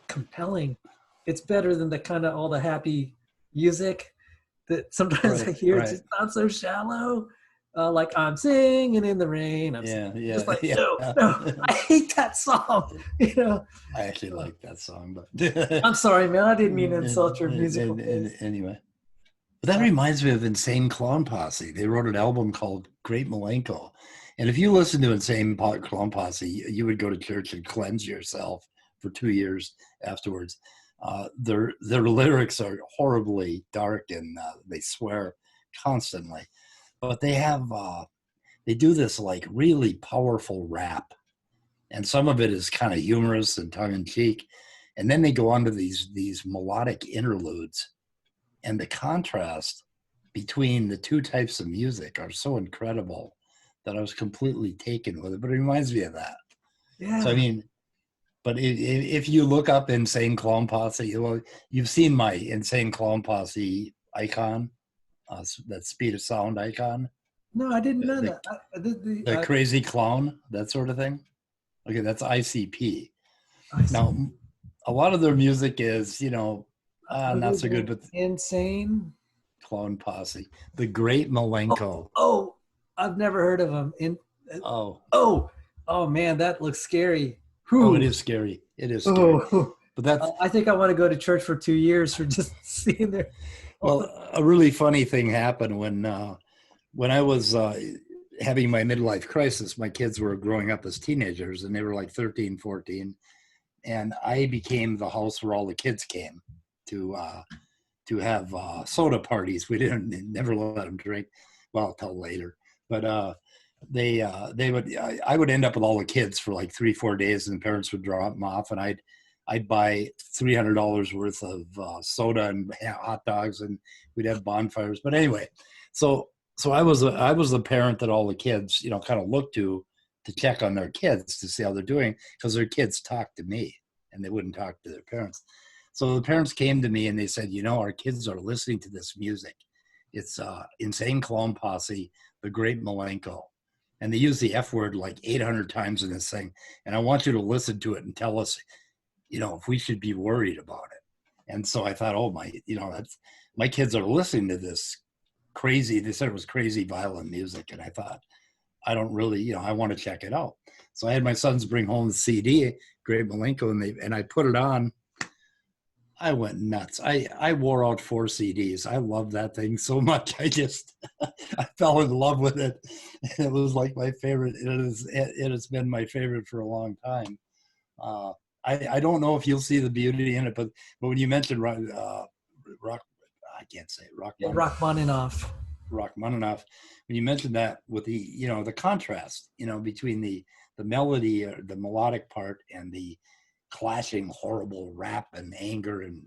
compelling. It's better than the kind of all the happy music that sometimes I hear. It's just not so shallow. Like I'm singing in the rain. I'm just like, no, I hate that song. You know, I actually like that song, but I'm sorry, man. I didn't mean to insult your musical. Anyway, but that reminds me of Insane Clown Posse. They wrote an album called Great Milenko, and if you listen to Insane Clown Posse, you would go to church and cleanse yourself for 2 years afterwards. Their lyrics are horribly dark, and they swear constantly. But they have, they do this like really powerful rap, and some of it is kind of humorous and tongue in cheek. And then they go on to these melodic interludes, and the contrast between the two types of music are so incredible that I was completely taken with it. But it reminds me of that. Yeah. So I mean, but if you look up Insane Clown Posse, you've seen my Insane Clown Posse icon. That SpeedOfSound icon. No, I didn't know that. The crazy clown, that sort of thing. Okay, that's ICP. Now, a lot of their music is, not so good, but Insane Clown Posse, the Great Milenko. Oh, I've never heard of them. Oh man, that looks scary. Oh, it is scary. It is scary. But that's. I think I want to go to church for 2 years for just seeing their. Well, a really funny thing happened when I was having my midlife crisis. My kids were growing up as teenagers, and they were like 13, 14. And I became the house where all the kids came to have soda parties. We never let them drink, well, till later. But I would end up with all the kids for like 3-4 days, and the parents would drop them off, and I'd buy $300 worth of soda and hot dogs, and we'd have bonfires. But anyway, so I was the parent that all the kids, kind of looked to check on their kids to see how they're doing, because their kids talked to me and they wouldn't talk to their parents. So the parents came to me and they said, our kids are listening to this music. It's Insane Clown Posse, the Great Milenko. And they use the F word like 800 times in this thing. And I want you to listen to it and tell us, if we should be worried about it. And so I thought, my kids are listening to this crazy, they said it was crazy violent music. And I thought, I don't really, I want to check it out. So I had my sons bring home the CD, Great Milenko, and I put it on. I went nuts. I wore out 4 CDs. I love that thing so much. I fell in love with it. It was like my favorite. It has been my favorite for a long time. I don't know if you'll see the beauty in it, but when you mentioned rock, I can't say it, Rachmaninoff. Rachmaninoff. When you mentioned that with the contrast, between the melody, or the melodic part, and the clashing horrible rap and anger, and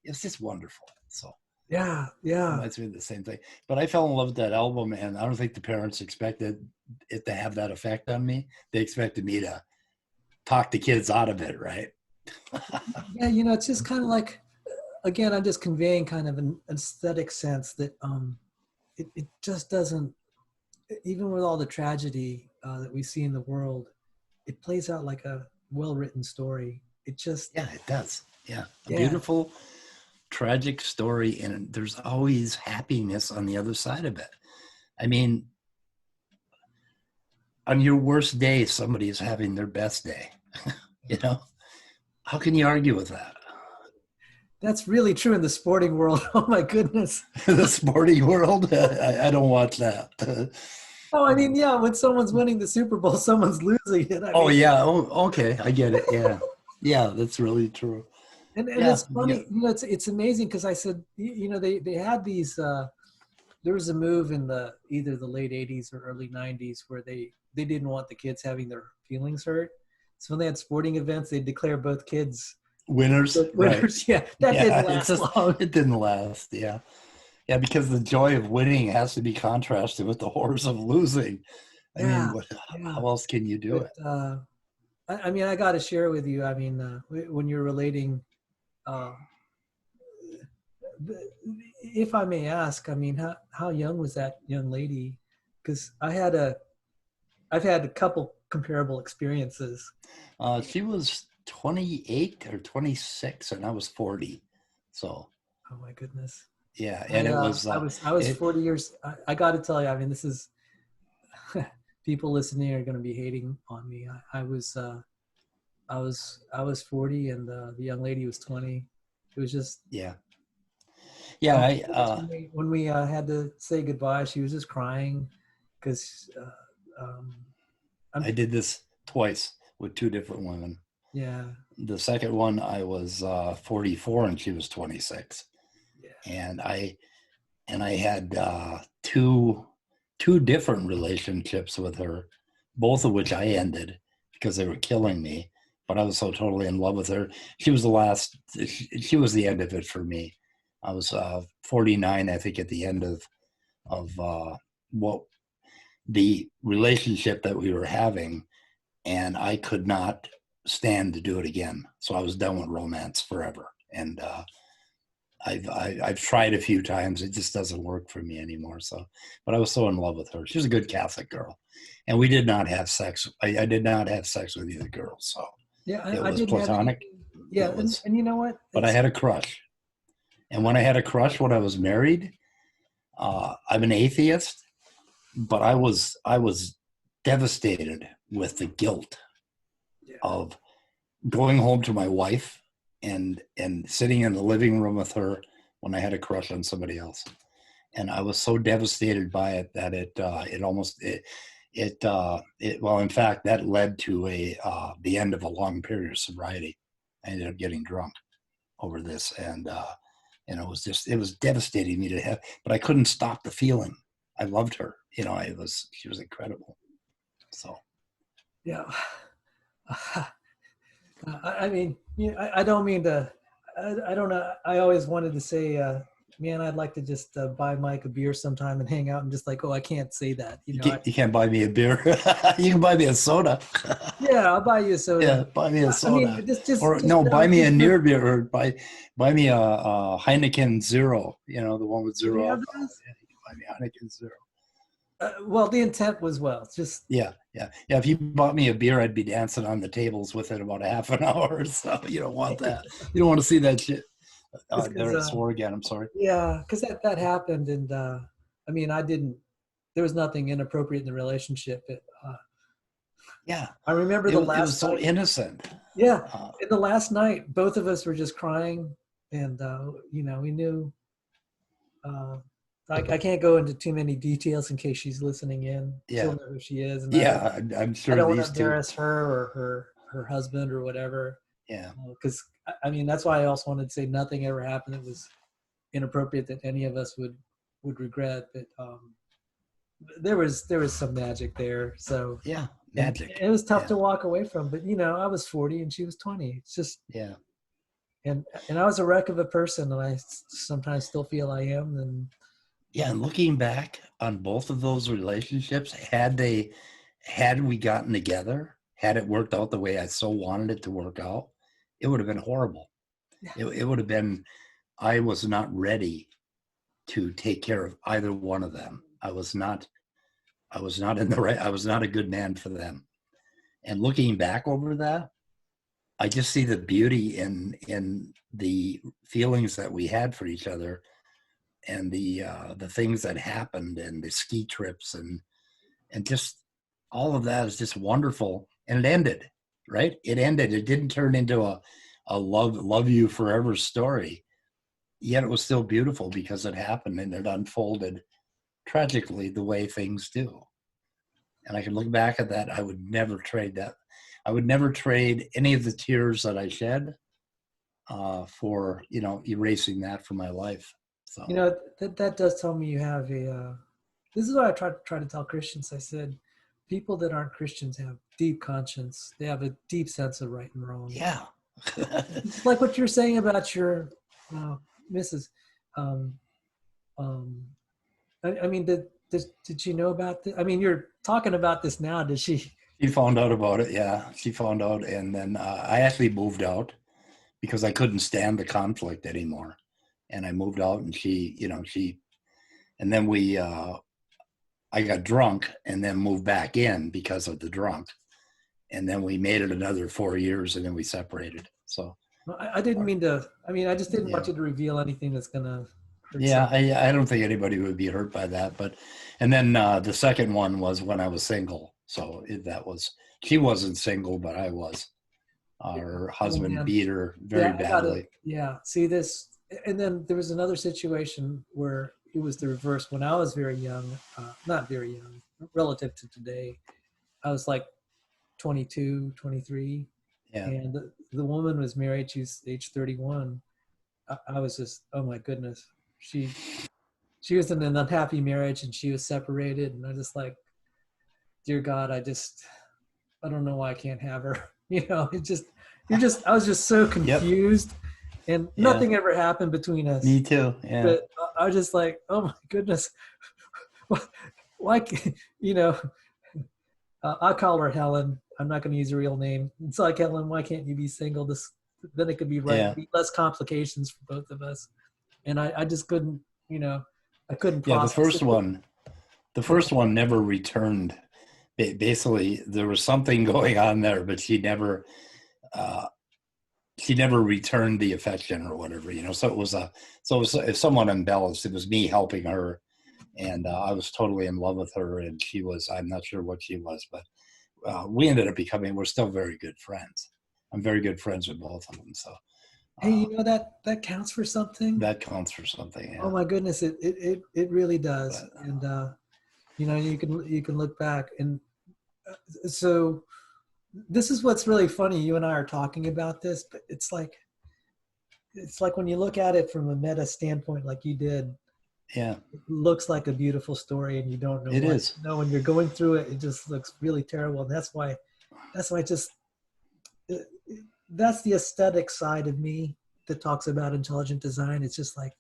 it's just wonderful. So yeah, reminds me of the same thing. But I fell in love with that album, and I don't think the parents expected it to have that effect on me. They expected me to talk the kids out of it, right? Yeah, it's just kind of like, again, I'm just conveying kind of an aesthetic sense that it just doesn't, even with all the tragedy that we see in the world, it plays out like a well-written story. It just it does. A beautiful, tragic story, and there's always happiness on the other side of it. I mean, on your worst day, somebody is having their best day. How can you argue with that? That's really true in the sporting world. Oh my goodness. The sporting world? I don't watch that. Oh, I mean, yeah, when someone's winning the Super Bowl, someone's losing it. Oh, yeah. Oh, okay. I get it. Yeah. Yeah, that's really true. And Yeah. it's funny, you know, it's amazing because I said, you know, they had these, there was a move in either the late 80s or early 90s where they didn't want the kids having their feelings hurt. So when they had sporting events, they'd declare both kids Winners. winners. Right. Yeah, that didn't last long. It didn't last. Yeah. Yeah, because the joy of winning has to be contrasted with the horrors of losing. I mean, how else can you do it? I mean, I got to share with you. I mean, when you're relating, if I may ask, I mean, how young was that young lady? Because I've had a couple comparable experiences. She was 28 or 26, and I was 40. So. Oh my goodness. Yeah, and it was. I was 40 years. I got to tell you, I mean, this is people listening are going to be hating on me. I was 40, and the young lady was 20. It was just. Yeah. Yeah. When we had to say goodbye, she was just crying because. I did this twice with two different women. Yeah. The second one, I was 44, and she was 26. And I had two different relationships with her, both of which I ended because they were killing me. But I was so totally in love with her. She was she was the end of it for me. I was 49, I think, at the end of what the relationship that we were having, and I could not stand to do it again. So I was done with romance forever. And I've tried a few times. It just doesn't work for me anymore. So, but I was so in love with her. She was a good Catholic girl, and we did not have sex. I did not have sex with either girl. So yeah, it was platonic. Yeah, and you know what? But I had a crush, and when I had a crush when I was married, I'm an atheist, but I was devastated with the guilt of going home to my wife and sitting in the living room with her when I had a crush on somebody else. And I was so devastated by it that well, in fact, that led to the end of a long period of sobriety. I ended up getting drunk over this. And it was devastating me to have, but I couldn't stop the feeling. I loved her. You know, she was incredible. So. Yeah. I mean, I don't mean to, I don't know. I always wanted to say, man, I'd like to just buy Mike a beer sometime and hang out and just like, oh, I can't say that. You can't buy me a beer. You can buy me a soda. Yeah, I'll buy you a soda. Yeah, buy me a soda. I mean, buy me a near beer or buy me a Heineken Zero. You know, the one with zero alcohol. Yeah, you can buy me a Heineken Zero. Well, the intent was just yeah. If you bought me a beer, I'd be dancing on the tables within about a half an hour. So you don't want that. You don't want to see that shit. There I swore again. I'm sorry. Yeah, because that happened, and I mean, there was nothing inappropriate in the relationship. Yeah, I remember it was so innocent. Yeah, in the last night, both of us were just crying, and we knew. I can't go into too many details in case she's listening in. Yeah. She'll know who she is. And I'm sure I don't want to embarrass her or her husband or whatever. Yeah. Because, I mean, that's why I also wanted to say nothing ever happened that was inappropriate that any of us would regret. But there was some magic there. So yeah, magic. It was tough to walk away from. But, I was 40 and she was 20. It's just. Yeah. And I was a wreck of a person, and I sometimes still feel I am. And yeah, and looking back on both of those relationships, had we gotten together, had it worked out the way I so wanted it to work out, it would have been horrible. Yeah. It would have been, I was not ready to take care of either one of them. I was not I was not a good man for them. And looking back over that, I just see the beauty in the feelings that we had for each other, and the things that happened, and the ski trips, and just all of that is just wonderful. And it ended, right? It ended. It didn't turn into a love you forever story. Yet it was still beautiful because it happened and it unfolded tragically the way things do. And I can look back at that. I would never trade that. I would never trade any of the tears that I shed for, erasing that from my life. So, that does tell me you have this is what I try to tell Christians. I said, people that aren't Christians have deep conscience. They have a deep sense of right and wrong. yeah. It's like what you're saying about your Mrs. I mean, did she know about this? I mean, you're talking about this now. Did she? She found out about it. Yeah, she found out. And then I actually moved out because I couldn't stand the conflict anymore. And I moved out and and then I got drunk and then moved back in because of the drunk. And then we made it another 4 years and then we separated. So I didn't mean to, I just didn't want you to reveal anything that's going to hurt. Yeah, I don't think anybody would be hurt by that. And then the second one was when I was single. So she wasn't single, but I was. Her husband beat her very badly. See this. And then there was another situation where it was the reverse. When I was very young, not very young, relative to today, I was like 22, 23. Yeah. And the woman was married. She was age 31. I was just, oh my goodness. She was in an unhappy marriage and she was separated. And I just like, dear God, I don't know why I can't have her. I was just so confused. Yep. And nothing ever happened between us. Me too. Yeah. But I was just like, oh my goodness. Why, I call her Helen. I'm not going to use her real name. It's like, Helen, why can't you be single? Then it could be right. Yeah. Be less complications for both of us. And I just couldn't, I couldn't process the first one never returned. Basically, there was something going on there, but she never returned the affection or whatever, So it was somewhat embellished. It was me helping her, and I was totally in love with her, and she was. I'm not sure what she was, but we ended up we're still very good friends. I'm very good friends with both of them. So, hey, that counts for something. That counts for something. Yeah. Oh my goodness, it really does. But, and you can look back, and so this is what's really funny. You and I are talking about this, but it's like when you look at it from a meta standpoint, like you did. Yeah, it looks like a beautiful story, and you don't know. It is. When you're going through it, it just looks really terrible. And that's why that's the aesthetic side of me that talks about intelligent design. It's just like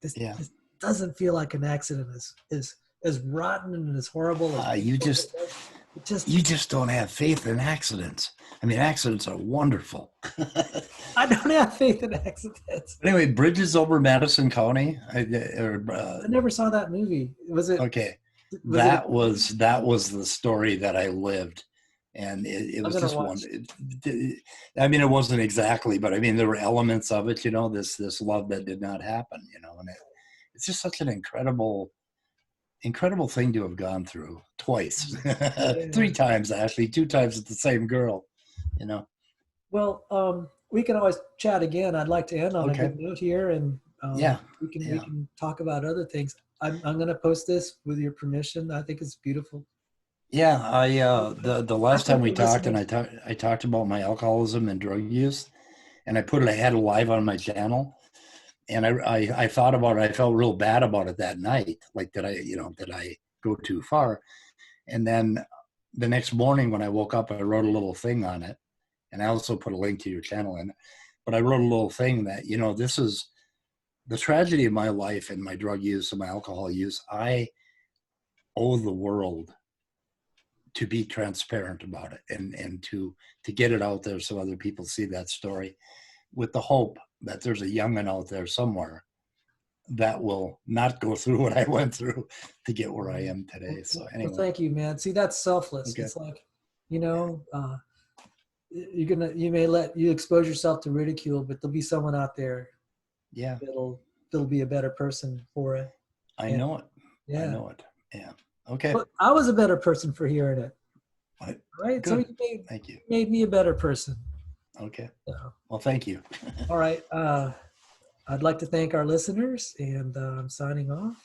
this. Yeah. This doesn't feel like an accident. As rotten and as horrible. You just don't have faith in accidents. I mean, accidents are wonderful. I don't have faith in accidents. Anyway, Bridges over Madison County. I never saw that movie. Was it? Okay. That was the story that I lived. And it was just one. It wasn't exactly, but there were elements of it, this love that did not happen, and it's just such an incredible thing to have gone through twice, 3 times, actually, 2 times with the same girl, Well, we can always chat again. I'd like to end on a good note here, and we can talk about other things. I'm going to post this with your permission. I think it's beautiful. Yeah, the last time we talked, and I talked about my alcoholism and drug use, and I had it live on my channel, and I thought about it. I felt real bad about it that night, like did I go too far? And then the next morning when I woke up, I wrote a little thing on it, and I also put a link to your channel in it. But I wrote a little thing that this is the tragedy of my life and my drug use and my alcohol use. I owe the world to be transparent about it and to get it out there so other people see that story, with the hope that there's a young'un out there somewhere that will not go through what I went through to get where I am today. So anyway. Well, thank you, man. See, that's selfless. Okay. It's like, you may let you expose yourself to ridicule, but there'll be someone out there. Yeah. That'll be a better person for it. I know it. Yeah. I know it. Yeah. Okay. But I was a better person for hearing it. Right? Good. So Thank you. Made me a better person. Okay. So, Well, thank you. all right. I'd like to thank our listeners, and I'm signing off.